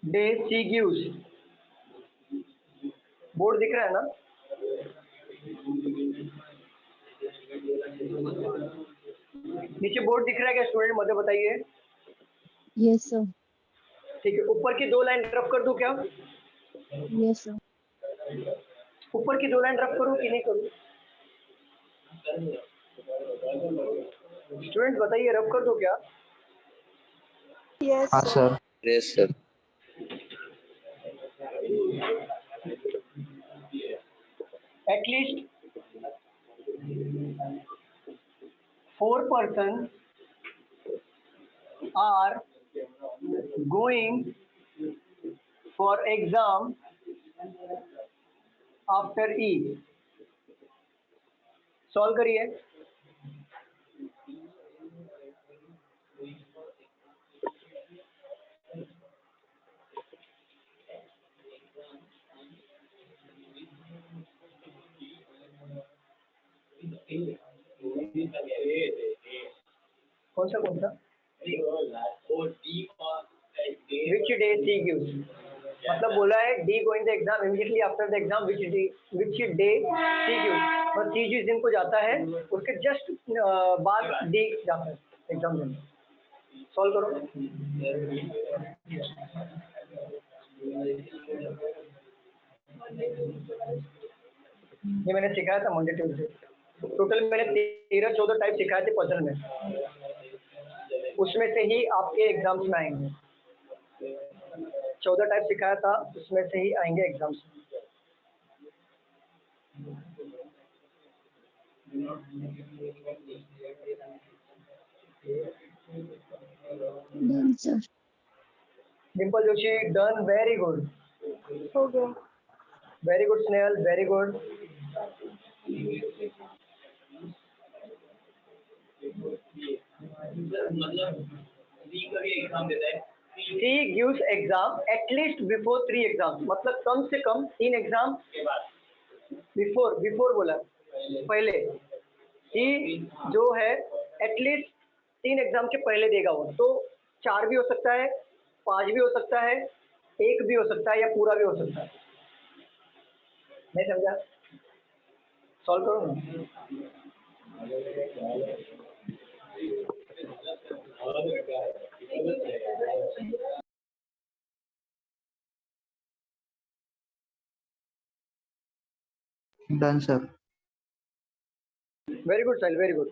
day she gives। Board दिख रहा है ना? नीचे बोर्ड दिख रहा है क्या स्टूडेंट? मुझे बताइए। Yes sir. ठीक है, ऊपर की 2 लाइन रफ कर दूं क्या? Yes sir. ऊपर की 2 लाइन रफ करूं कि नहीं करूं? स्टूडेंट बताइए, रफ कर दूं क्या? Yes, हाँ sir. Sir. Yes, sir. At least 4 persons are going for exam after E। Solve करिए। कौन सा विच डे सी गिव्स, मतलब बोला है D going the exam immediately after the exam which day she gives, बस सी जिस दिन को जाता है उसके जस्ट बाद डी जाता है एग्जाम देने। सॉल्व करो। ये मैंने सिखाया था मंडे ट्यूसडे। टोटल मैंने 13-14 टाइप सिखाए थे पजल में, उसमें से ही आपके एग्जाम्स में आएंगे। 14 टाइप सिखाया था, उसमें से ही आएंगे एग्जाम्स में। Done sir. Dimple Joshi done, very good. हो गया। Very good Snehal, very good. She gives exam at least before 3 exam, मतलब कम से कम 3 एग्जाम बिफोर बोला पहले। सी जो है एटलीस्ट 3 एग्जाम के पहले देगा वो, तो 4 भी हो सकता है, 5 भी हो सकता है, 1 भी हो सकता है या पूरा भी हो सकता है। नहीं समझा? सॉल्व करो ना। Done sir. Very good Sahil, very good.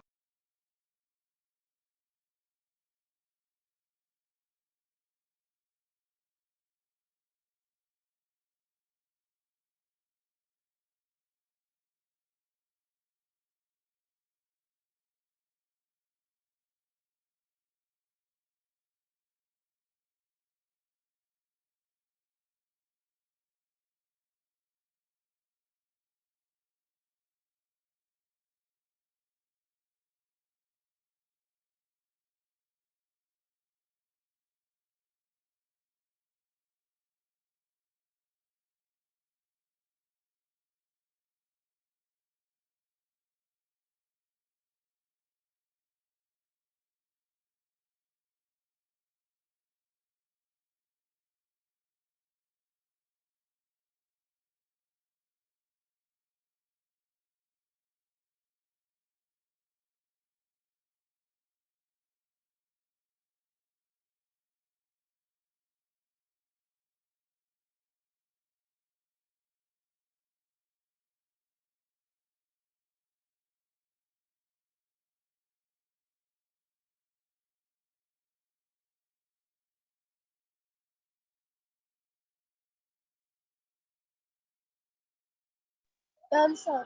Done sir.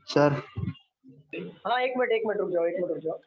Sir हाँ एक मिनट रुक जाओ, एक मिनट रुक जाओ।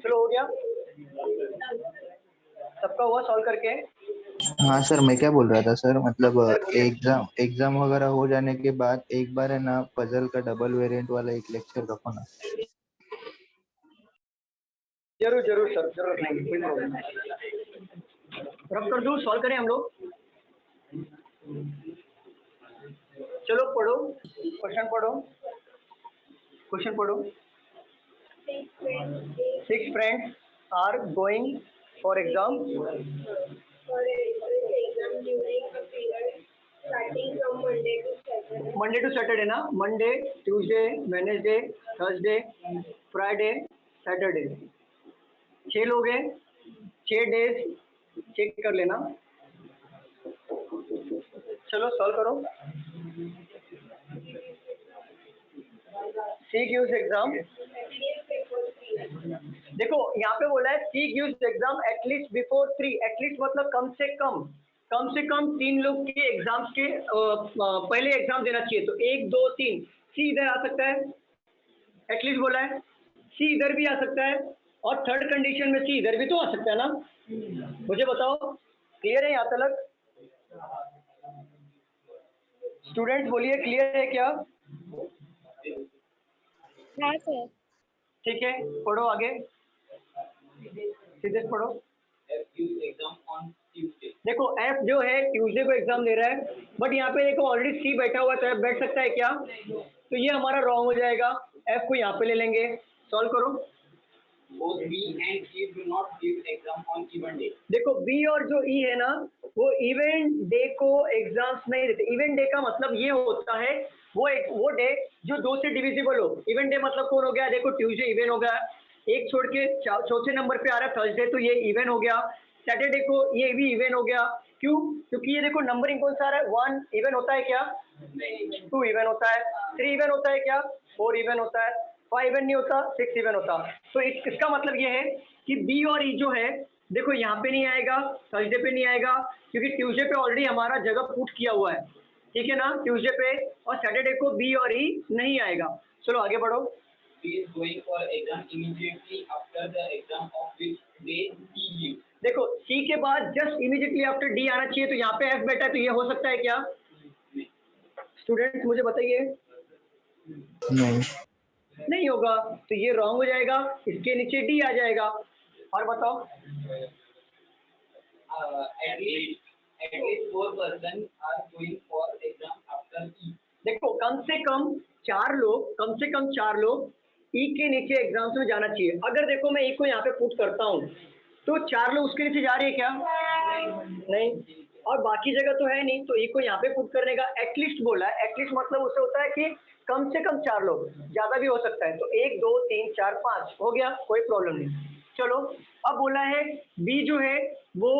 चलो हो गया, सबका हुआ सॉल्व करके? हाँ सर, मैं क्या बोल रहा था सर, मतलब एग्जाम वगैरह हो जाने के बाद एक बार है ना पजल का डबल वेरिएंट वाला एक लेक्चर रखो ना। जरूर जरूर सर, जरूर नहीं कोई प्रॉब्लम नहीं। रब कर दूं, सॉल्व करें हम लोग। चलो पढ़ो, क्वेश्चन पढ़ो, क्वेश्चन पढ़ो। 6 friends are going for exam. For exam during a period starting from Monday to Saturday. Monday to Saturday ना, Monday, Tuesday, Wednesday, Thursday, Friday, Saturday। 6 लोग हैं, 6 डेज चेक कर लेना। चलो सॉल्व करो। सी गिव्स एग्जाम, देखो यहाँ पे बोला है she gives exam at least before 3। At least मतलब कम से कम 3 लोग के एग्जाम्स के पहले एग्जाम देना चाहिए। तो 1 2 3 सी इधर आ सकता है, एटलीस्ट बोला है। सी इधर भी आ सकता है, और थर्ड कंडीशन में सी इधर भी तो आ सकता है ना। मुझे बताओ, क्लियर है यहाँ तक? स्टूडेंट्स बोलिए, क्लियर है क्या? हाँ सर। ठीक है, पढ़ो आगे, सीधे पढ़ो। देखो एफ जो है ट्यूसडे को एग्जाम दे रहा है, बट यहाँ पे देखो ऑलरेडी सी बैठा हुआ है, बैठ सकता है क्या? तो ये हमारा रॉन्ग हो जाएगा, एफ को यहाँ पे ले लेंगे। सॉल्व करो। देखो बी और जो ई है ना, वो इवेंट डे को एग्जाम्स नहीं देते। इवेंट डे का मतलब ये होता है वो डे जो 2 से डिविजिबल हो। इवेंट डे मतलब कौन हो गया? देखो ट्यूसडे इवेंट हो गया, एक छोड़ के चौथे नंबर पे आ रहा है थर्सडे, तो ये इवन हो गया। सैटरडे को ये भी इवन हो गया। क्यों? क्योंकि ये देखो नंबरिंग कौन सा आ रहा है, 1 इवन होता है क्या, 2 इवन होता है, 3 इवन होता है क्या, 4 इवन होता है, 5 इवन नहीं होता, 6 इवन होता। तो इसका मतलब ये है कि बी और ई जो है देखो यहाँ पे नहीं आएगा, थर्सडे पे नहीं आएगा, क्योंकि ट्यूसडे पे ऑलरेडी हमारा जगह पुट किया हुआ है, ठीक है ना, ट्यूसडे पे। और सैटरडे को बी और ई नहीं आएगा। चलो आगे बढ़ो। He is going for exam immediately after the exam of which day he leaves. देखो सी के बाद जस्ट इमीडिएटली आफ्टर डी आना चाहिए, तो यहाँ पे एफ बैठा है, तो ये हो सकता है क्या? स्टूडेंट्स मुझे बताइए। नहीं, नहीं होगा, तो ये रॉन्ग हो जाएगा, इसके नीचे डी आ जाएगा। और बताओ। At least 4 person are going for exam after E. देखो कम से कम चार लोग ई के नीचे एग्जाम्स में जाना चाहिए। अगर देखो मैं ई को यहाँ पे पुट करता हूँ तो 4 लोग उसके नीचे जा रहे हैं क्या? नहीं। और बाकी जगह तो है नहीं, तो ई को यहाँ पे पुट करने का एटलीस्ट बोला है। एटलीस्ट मतलब उससे होता है कि कम से कम 4 लोग, ज्यादा भी हो सकता है। तो 1 2 3 4 5 हो गया, कोई प्रॉब्लम नहीं। चलो अब बोला है बी जो है वो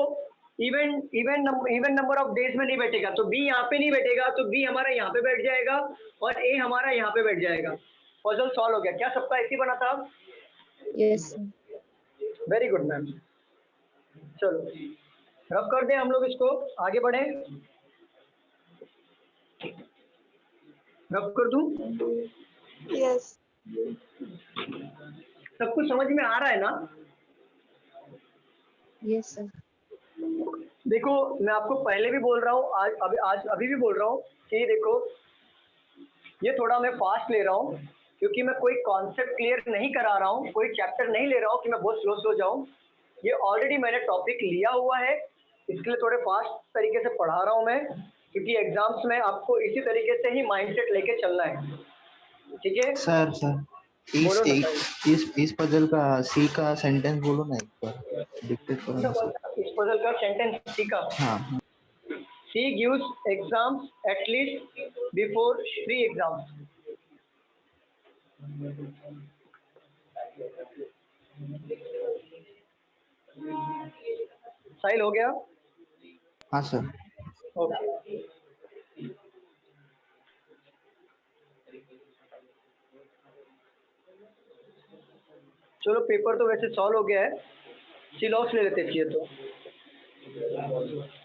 इवन नंबर ऑफ डेज में नहीं बैठेगा, तो बी यहाँ पे नहीं बैठेगा, तो बी हमारा यहाँ पे बैठ जाएगा और ए हमारा यहाँ पे बैठ जाएगा। पजल सॉल्व हो गया क्या? सबका ऐसे बना था? Yes very good ma'am. चलो रब कर दें हम लोग इसको, आगे बढ़े। रब कर दूं? यस सब कुछ समझ में आ रहा है ना? Yes sir. देखो मैं आपको पहले भी बोल रहा हूँ, अभी भी बोल रहा हूँ कि देखो ये थोड़ा मैं फास्ट ले रहा हूँ, क्योंकि मैं कोई कॉन्सेप्ट क्लियर नहीं करा रहा हूँ, कोई चैप्टर नहीं ले रहा हूँ कि मैं बहुत स्लो जाऊँ। ये ऑलरेडी मैंने टॉपिक लिया हुआ है, इसके लिए थोड़े फास्ट तरीके से पढ़ा रहा हूँ मैं, क्योंकि एग्जाम्स में आपको इसी तरीके से ही माइंडसेट लेके चलना है, ठीक है? सर इस पजल का सी का सेंटेंस बोलो ना एक बार, डिक्टेट करो ना सर। इस पजल का सेंटेंस सी का, हाँ। C gives exams at least before 3 exams. साइल हो गया? हाँ सर। ओके। चलो पेपर तो वैसे सॉल्व हो गया है, सिलॉक्स ले लेते चाहिए तो।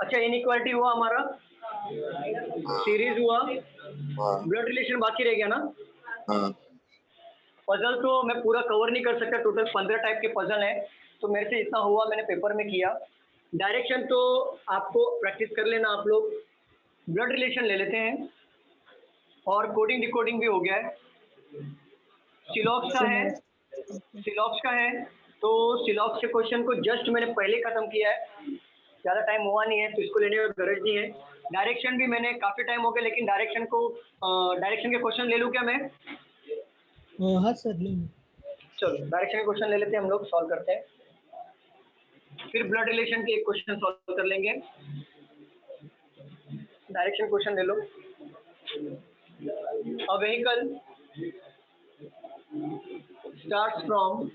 अच्छा इनइक्वालिटी हुआ हमारा, सीरीज हुआ, ब्लड रिलेशन बाकी रह गया ना? पजल तो मैं पूरा कवर नहीं कर सकता, टोटल 15 टाइप के पजल हैं, तो मेरे से इतना हुआ मैंने पेपर में किया। डायरेक्शन तो आपको प्रैक्टिस कर लेना आप लोग। ब्लड रिलेशन ले लेते हैं, और कोडिंग डिकोडिंग भी हो गया है। सिलॉक्स का है, तो सिलॉक्स के क्वेश्चन को जस्ट मैंने पहले खत्म किया है, ज़्यादा टाइम हुआ नहीं है, तो इसको लेने की गरज नहीं है। डायरेक्शन भी मैंने काफ़ी टाइम हो गया, लेकिन डायरेक्शन के क्वेश्चन ले लूँ क्या मैं? हाँ सर। चलो डायरेक्शन के क्वेश्चन ले लेते हैं, हम लोग सॉल्व करते हैं, फिर ब्लड रिलेशन के एक क्वेश्चन सॉल्व कर लेंगे। डायरेक्शन क्वेश्चन ले लो। A vehicle starts from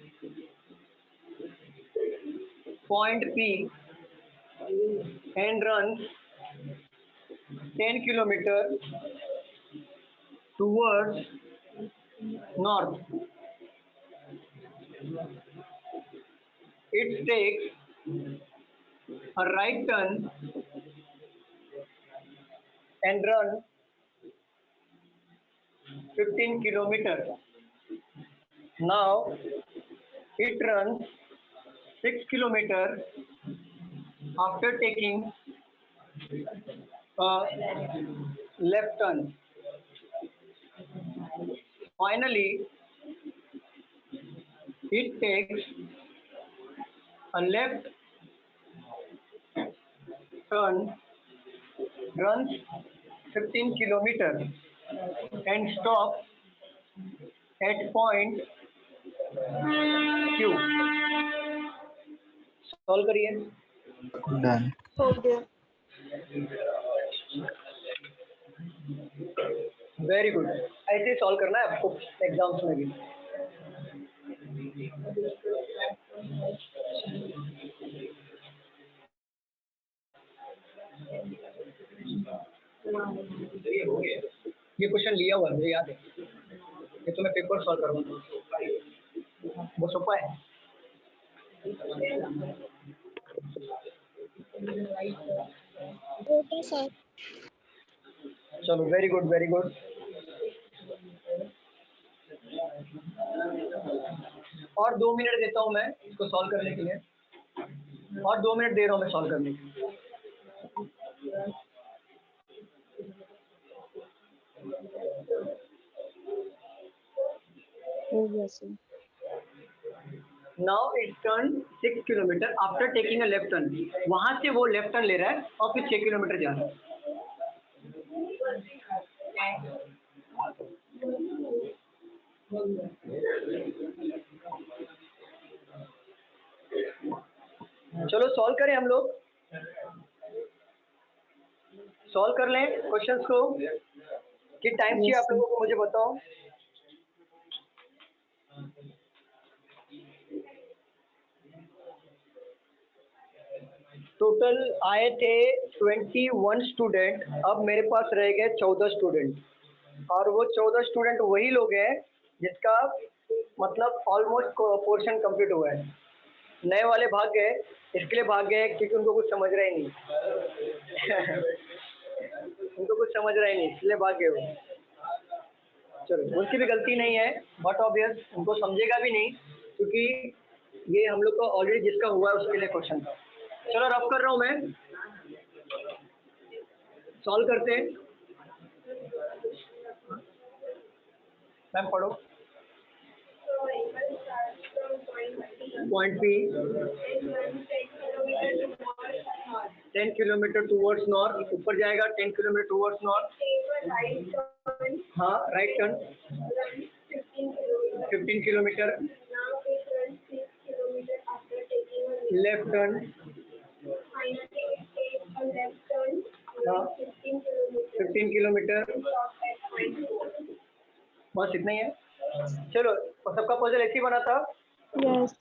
point P and runs 10 kilometers towards north. It takes a right turn and run 15 kilometers. Now it runs 6 kilometers after taking a left turn. Finally, it takes a left turn, runs 15 kilometers and stops at point Q. Solve करिए। Done. हो गया। Very good, ऐसे ही solve करना है आपको exams में भी। ये क्वेश्चन लिया हुआ है, मुझे याद है, ये तो मैं पेपर सॉल्व करूँगा, वो सोपा है। Okay sir. चलो वेरी गुड वेरी गुड। और 2 मिनट देता हूँ मैं इसको सॉल्व करने के लिए, और 2 मिनट दे रहा हूँ मैं सॉल्व करने के लिए। हो गया sir. Now it turn 6 kilometre after taking a left turn. वहां से वो लेफ्ट टर्न ले रहा है और फिर 6 किलोमीटर जा रहा है। चलो सॉल्व करें हम लोग, सॉल्व कर लें क्वेश्चंस को। कि टाइम चाहिए आप लोगों को, मुझे बताओ। टोटल आए थे 21 स्टूडेंट, अब मेरे पास रह गए 14 स्टूडेंट, और वो 14 स्टूडेंट वही लोग हैं जिसका मतलब ऑलमोस्ट पोर्शन कंप्लीट हुआ है। नए वाले भाग गए, इसके लिए भाग गए क्योंकि उनको कुछ समझ रहा ही नहीं उनको कुछ समझ रहा ही नहीं, इसलिए भाग गए वो। चलो उनकी भी गलती नहीं है, बट ऑब्वियस उनको समझेगा भी नहीं, क्योंकि ये हम लोग को ऑलरेडी जिसका हुआ है उसके लिए क्वेश्चन था। चलो रफ कर रहा हूँ मैं, सॉल्व करते हैं। मैम पढ़ो। Point P 10 kilometre towards north, ऊपर जाएगा 10 किलोमीटर टूवर्ड्स नॉर्थ। हाँ right turn 15 kilometre, left turn, हाँ 15 किलोमीटर, बस इतना ही है। चलो सबका पजल ऐसे ही बना था। यस।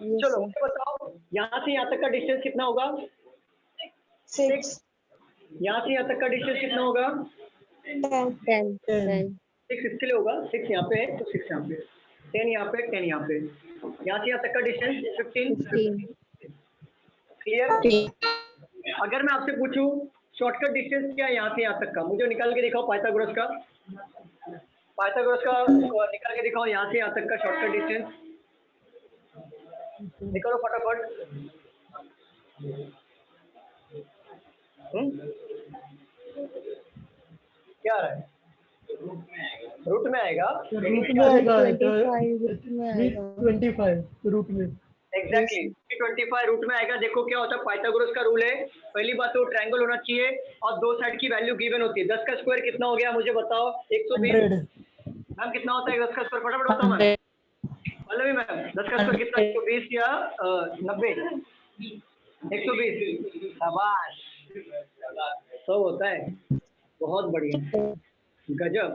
चलो मुझे बताओ यहाँ से यहाँ तक का डिस्टेंस कितना होगा? 6। यहाँ से यहाँ तक का डिस्टेंस कितना होगा? 10 6 इसके लिए होगा, 6 यहाँ पे है तो 6 यहाँ पे, 10 यहाँ पे, 10 यहाँ पे, यहाँ से यहाँ तक का डिस्टेंस 15। क्लियर? अगर मैं आपसे पूछूं शॉर्टकट डिस्टेंस क्या है यहाँ से यहाँ तक का, मुझे निकाल के दिखाओ पाइथागोरस का, पाइथागोरस का निकाल के दिखाओ यहाँ से यहाँ तक का शॉर्टकट डिस्टेंस, निकालो फटाफट। क्या आ रहा है? रूट में आएगा, रूट में आएगा 25 रूट में। एग्जैक्टली 25 रूट में आएगा। देखो क्या होता है, पाइथागोरस का रूल है, पहली बात तो ट्रायंगल होना चाहिए और दो साइड की वैल्यू गिवन होती है। 10 का स्क्वायर कितना हो गया मुझे बताओ? 120। मैम कितना होता है 10 का स्क्वायर? फटाफट बताओ मैम। पल्लवी मैम 10 का स्क्वायर कितना? 120 या 90? 120। शाबाश, 100 होता है। बहुत बढ़िया, गजब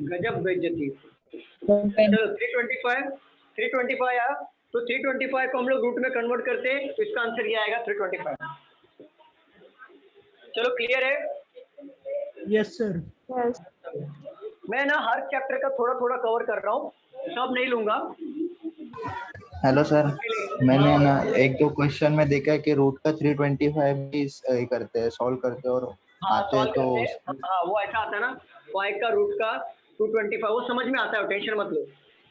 गजब बेइज्जती। चलो 325 आया, तो 325 को हम लोग रूट में कन्वर्ट करते हैं तो इसका आंसर ये आएगा 325। चलो क्लियर है? Yes sir. मैं ना हर चैप्टर का थोड़ा थोड़ा कवर कर रहा हूँ, सब नहीं लूंगा। हेलो सर, मैंने ना एक दो क्वेश्चन में देखा है कि रूट का 325 भी करते हैं, सॉल्व करते हैं, और आते हैं तो हाँ वो ऐसा आता है ना, y का रूट का 225, वो समझ में आता है, टेंशन मत लो,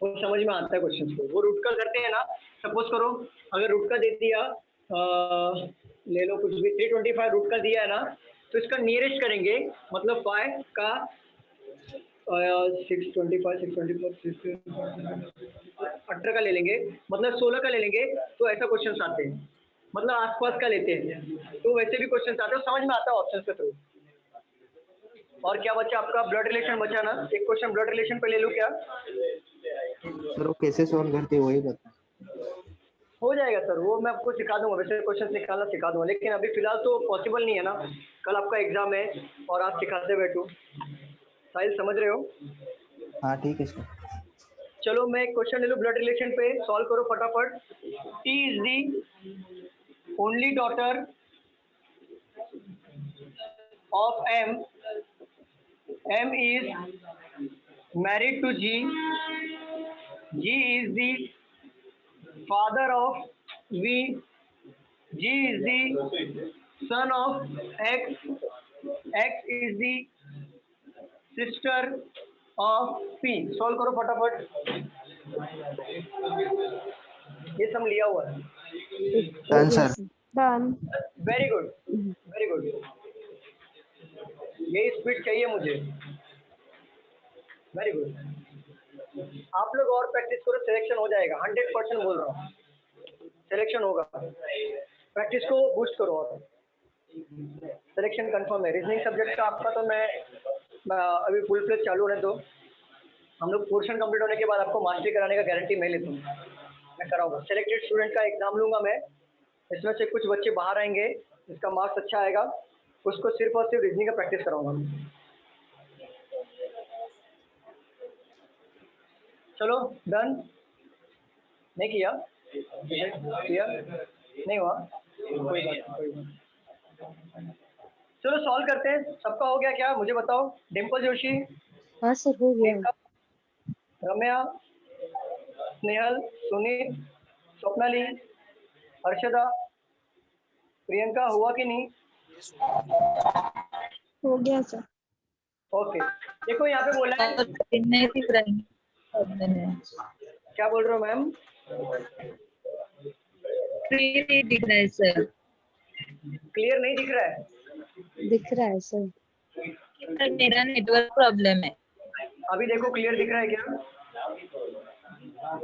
वो समझ में आता है क्वेश्चन को। वो रूट का करते हैं ना, सपोज करो अगर रूट का दे दिया, ले लो कुछ भी, 325 रूट का दिया है ना, तो इसका नियरेस्ट करेंगे, मतलब y का 625 18 का ले लेंगे, मतलब 16 का ले लेंगे, तो ऐसा क्वेश्चन आते हैं, मतलब आसपास का लेते हैं, तो वैसे भी क्वेश्चन आते हैं, समझ में आता है ऑप्शन के थ्रू। और क्या बचा आपका? ब्लड रिलेशन बचा ना, एक क्वेश्चन ब्लड रिलेशन पे ले लूं क्या? सर वो कैसे सॉल्व करते हैं वही बता। हो जाएगा सर, वो मैं आपको सिखा दूंगा, वैसे क्वेश्चन निकालना सिखा दूंगा, लेकिन अभी फिलहाल तो पॉसिबल नहीं है ना, कल आपका एग्जाम है और आप सिखाते बैठो। साहिल समझ रहे हो? हाँ ठीक है सर। चलो मैं क्वेश्चन ले लूँ ब्लड रिलेशन पे, सॉल्व करो फटाफट। T is the only daughter of M, M is married to G, G is the father of V, G is the son of X, X is the sister of P। Solve करो फटाफट, ये सब लिया हुआ है। Done sir. Done. Very good, very good, यही speed चाहिए मुझे। वेरी गुड, आप लोग और प्रैक्टिस करो, सिलेक्शन हो जाएगा, 100% बोल रहा हूँ, सिलेक्शन होगा। प्रैक्टिस को बूस्ट करो और सिलेक्शन कंफर्म है। रीजनिंग सब्जेक्ट का आपका तो मैं अभी फुल फ्लेज चालू होने दो, हम लोग पोर्शन कंप्लीट होने के बाद आपको मास्टरी कराने का गारंटी मैं लेता हूँ, मैं कराऊंगा। सेलेक्टेड स्टूडेंट का एग्जाम लूंगा मैं, इसमें से कुछ बच्चे बाहर आएंगे, जिसका मार्क्स अच्छा आएगा उसको सिर्फ और सिर्फ रीजनिंग का प्रैक्टिस कराऊंगा। चलो डन, नहीं किया, किया नहीं हुआ, कोई बात नहीं। चलो सॉल्व करते हैं, सबका हो गया क्या मुझे बताओ। डिम्पल जोशी, हाँ सर हो गया। रम्या, स्नेहल, सुनील, स्वप्नाली, हर्षदा, प्रियंका, हुआ कि नहीं? हो गया सर। ओके, देखो यहाँ पे बोला है, नहीं दिख रहा है, क्या बोल रहे हो मैम? फ्री नहीं दिख रहा है सर। क्लियर नहीं दिख रहा है? दिख रहा है सर। सर मेरा नेटवर्क प्रॉब्लम है। अभी देखो क्लियर दिख रहा है क्या? हाँ।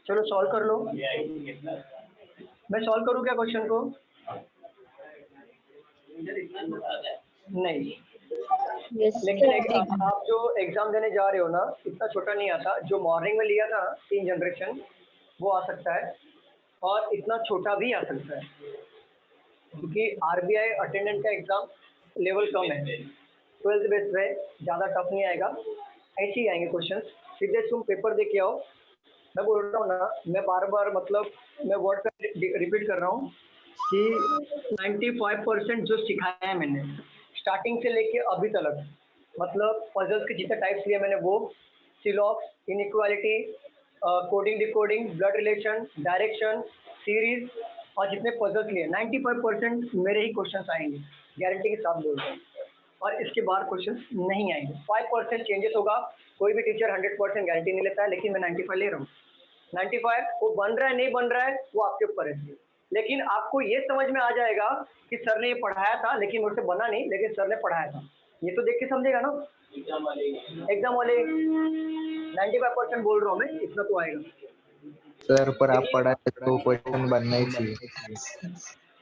चलो सॉल्व कर लो, मैं सॉल्व करूँ क्या क्वेश्चन को? नहीं, लेकिन आप जो एग्जाम देने जा रहे हो ना, इतना छोटा नहीं आता। जो मॉर्निंग में लिया था 3 जनरेशन वो आ सकता है, और इतना छोटा भी आ सकता है, क्योंकि आरबीआई अटेंडेंट का एग्जाम लेवल कम है, 12th बेस पे ज़्यादा टफ नहीं आएगा, ऐसे ही आएंगे क्वेश्चन। सीधे तुम पेपर दे के आओ। मैं बोल रहा हूँ ना, मैं बार बार मतलब मैं वर्ड पे रिपीट कर रहा हूँ कि 95% जो सिखाया है मैंने स्टार्टिंग से लेके अभी तक, मतलब पजल्स के जितने टाइप्स लिए मैंने वो, syllogism, inequality, coding decoding, blood relation, direction, series, और जितने पजल्स लिए 95% मेरे ही क्वेश्चन आएंगे, गारंटी के साथ बोल रहा हूँ। और इसके बाहर क्वेश्चन नहीं आएंगे। 5% चेंजेस होगा, कोई भी टीचर 100% गारंटी नहीं लेता है, लेकिन मैं 95 ले रहा हूँ। 95 वो बन रहा है नहीं बन रहा है वो आपके ऊपर है, लेकिन आपको ये समझ में आ जाएगा कि सर ने ये पढ़ाया था, लेकिन मुझसे बना नहीं, लेकिन सर ने पढ़ाया था, ये तो देख के समझेगा ना एग्जाम वाले। 95% बोल रहा हूँ मैं, इतना तो आएगा सर पर आप पढ़ाए तो क्वेश्चन बनना ही चाहिए।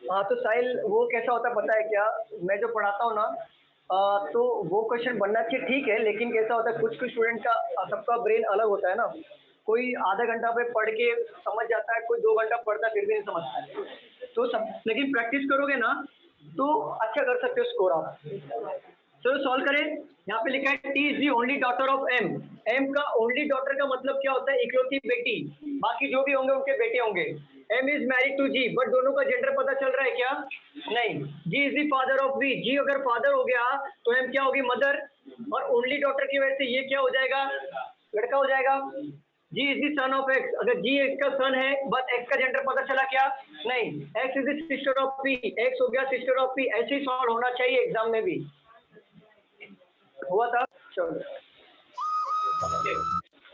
हाँ तो साहिल, वो कैसा होता है पता है क्या, मैं जो पढ़ाता हूँ ना तो वो क्वेश्चन बनना चाहिए, ठीक है, लेकिन कैसा होता है कुछ कुछ स्टूडेंट का, सबका ब्रेन अलग होता है ना, कोई आधा घंटा पे पढ़ के समझ जाता है, कोई 2 घंटा पढ़ता है फिर भी नहीं समझता है, तो सब, लेकिन प्रैक्टिस करोगे ना तो अच्छा कर सकते हो स्कोर आप। चलो सॉल्व करें। यहाँ पे लिखा है T is the only daughter of M. M का ओनली डॉटर का मतलब क्या होता है? इकलौती बेटी, बाकी जो भी होंगे उनके बेटे होंगे। M is married to G, but दोनों का जेंडर पता चल रहा है क्या? नहीं। G is the father of V, G अगर फादर हो गया तो एम क्या होगी? मदर, और ओनली डॉटर की वजह से ये क्या हो जाएगा? लड़का हो जाएगा। G is the son of X, अगर जी एक्स का सन है बट एक्स का जेंडर पता चला क्या? नहीं। X is the sister of P, x हो गया सिस्टर ऑफ पी, ऐसे ही सॉल्व होना चाहिए एग्जाम में भी। हुआ था? चलो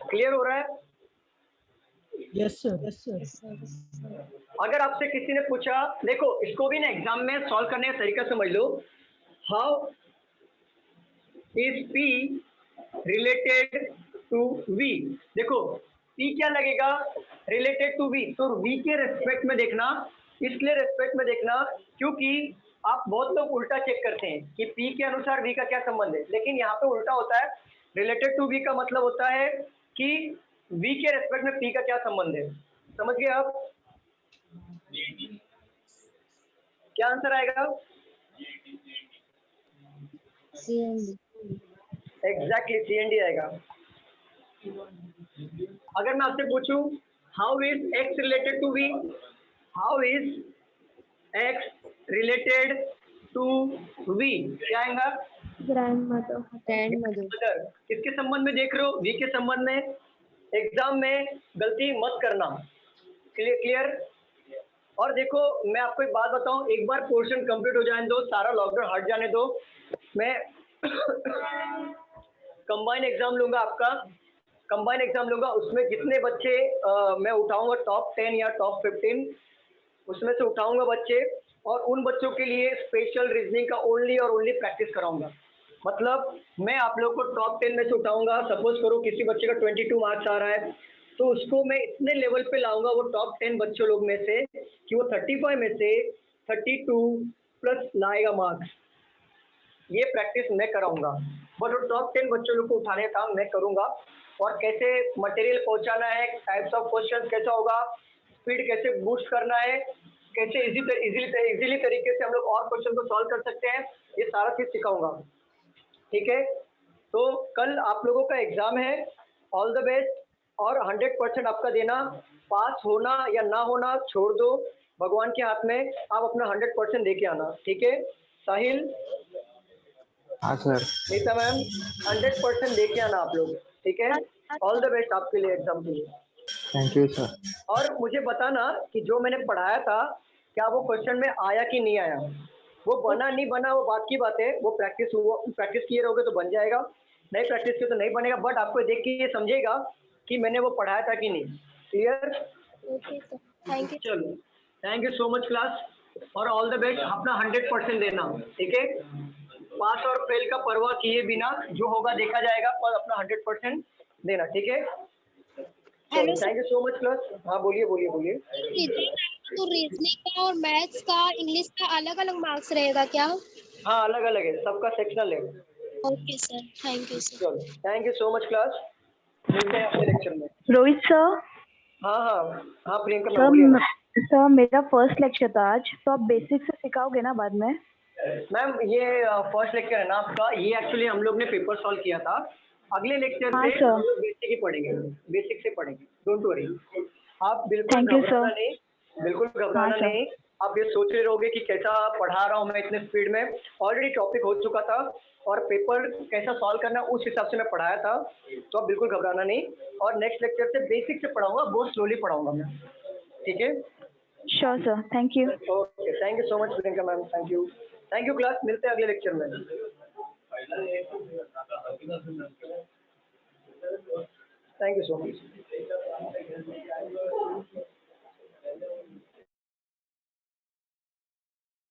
क्लियर हो रहा है? Yes sir. अगर आपसे किसी ने पूछा, देखो इसको भी ना एग्जाम में सॉल्व करने का तरीका समझ लो। How is P related to V? देखो पी क्या लगेगा? रिलेटेड टू वी, तो वी के रेस्पेक्ट में देखना, इसलिए रेस्पेक्ट में देखना क्योंकि आप बहुत लोग उल्टा चेक करते हैं कि पी के अनुसार वी का क्या संबंध है, लेकिन यहाँ पे उल्टा होता है। रिलेटेड टू वी का मतलब होता है कि वी के रेस्पेक्ट में पी का क्या संबंध है। समझ गए आप? क्या आंसर आएगा? C and D. Exactly CND आएगा। अगर मैं आपसे पूछूं how is X related to V, how is X related to V, क्या आएगा? ग्रैंडमदर। ग्रैंडमदर। किसके संबंध में देख रहे हो? वी के संबंध में। एग्जाम में गलती मत करना। क्लियर? और देखो मैं आपको एक बात बताऊं, एक बार पोर्शन कंप्लीट हो जाने दो, सारा लॉकडाउन हट जाने दो, मैं कंबाइन एग्जाम लूंगा आपका, कंबाइन एग्जाम लूंगा, उसमें जितने बच्चे मैं उठाऊंगा टॉप 10 या टॉप 15, उसमें से उठाऊंगा बच्चे, और उन बच्चों के लिए स्पेशल रीजनिंग का ओनली और ओनली प्रैक्टिस कराऊंगा। मतलब मैं आप लोगों को टॉप 10 में से उठाऊंगा। सपोज करो किसी बच्चे का 22 मार्क्स आ रहा है, तो उसको मैं इतने लेवल पे लाऊंगा वो टॉप 10 बच्चों लोग में से कि वो 35 में से 32 प्लस लाएगा मार्क्स। ये प्रैक्टिस मैं कराऊंगा, बट वो टॉप 10 बच्चों लोग को उठाने का काम मैं करूंगा। और कैसे मटेरियल पहुंचाना है, टाइप्स ऑफ क्वेश्चन कैसा होगा, स्पीड कैसे बूस्ट करना है, कैसे इजीली तरीके से हम लोग और क्वेश्चन को सॉल्व कर सकते हैं, ये सारा चीज सिखाऊंगा। ठीक है, तो कल आप लोगों का एग्जाम है, ऑल द बेस्ट, और 100% आपका देना। पास होना या ना होना छोड़ दो, भगवान के हाथ में, आप अपना 100% दे के आना। ठीक है साहिल? हाँ सर। नीता मैम, 100% दे के आना आप लोग। ठीक है, ऑल द बेस्ट आपके लिए एग्जाम के लिए। Thank you sir. और मुझे बताना कि जो मैंने पढ़ाया था क्या वो क्वेश्चन में आया कि नहीं आया। वो बना नहीं बना वो बात की बात है, वो प्रैक्टिस किए रहोगे तो बन जाएगा, नहीं प्रैक्टिस किए तो नहीं बनेगा, बट आपको देख के ये समझेगा कि मैंने वो पढ़ाया था कि नहीं। क्लियर? Thank you. चलो, thank you so much class, और ऑल द बेस्ट। अपना 100% देना। ठीक है, पास और फेल का परवाह किए बिना जो होगा देखा जाएगा, पर अपना 100% देना। ठीक है, चलो thank you so much class. हाँ बोलिए बोलिए बोलिए। तो रीजनिंग का और मैथ्स का, इंग्लिश का अलग अलग मार्क्स रहेगा क्या? हाँ अलग अलग है, सबका सेक्शनल है। Okay sir, thank you sir. चलो thank you so much class, मिलते हैं अपने लेक्चर में। रोहित सर। हाँ हाँ हाँ प्रियंका मैम बोलिए ना। सर मेरा फर्स्ट लेक्चर था आज, तो आप बेसिक से सिखाओगे ना बाद में? मैम ये फर्स्ट लेक्चर है ना आपका, ये एक्चुअली हम लोग ने पेपर सॉल्व किया था। अगले लेक्चर हाँ, से हम लोग बेसिक ही पढ़ेंगे, बेसिक से पढ़ेंगे, डोंट वरी। आप बिल्कुल Thank you, घबराना sir. नहीं, बिल्कुल घबराना हाँ, sir. नहीं। आप ये सोच रहे रहोगे कि कैसा पढ़ा रहा हूँ मैं इतने स्पीड में, ऑलरेडी टॉपिक हो चुका था और पेपर कैसा सॉल्व करना उस हिसाब से मैं पढ़ाया था, तो आप बिल्कुल घबराना नहीं। और नेक्स्ट लेक्चर से बेसिक से पढ़ाऊंगा, बहुत स्लोली पढ़ाऊंगा मैं। ठीक है? Sure sir, thank you. Okay, thank you so much Priyanka ma'am, thank you class, मिलते हैं अगले लेक्चर में। Thank you so much.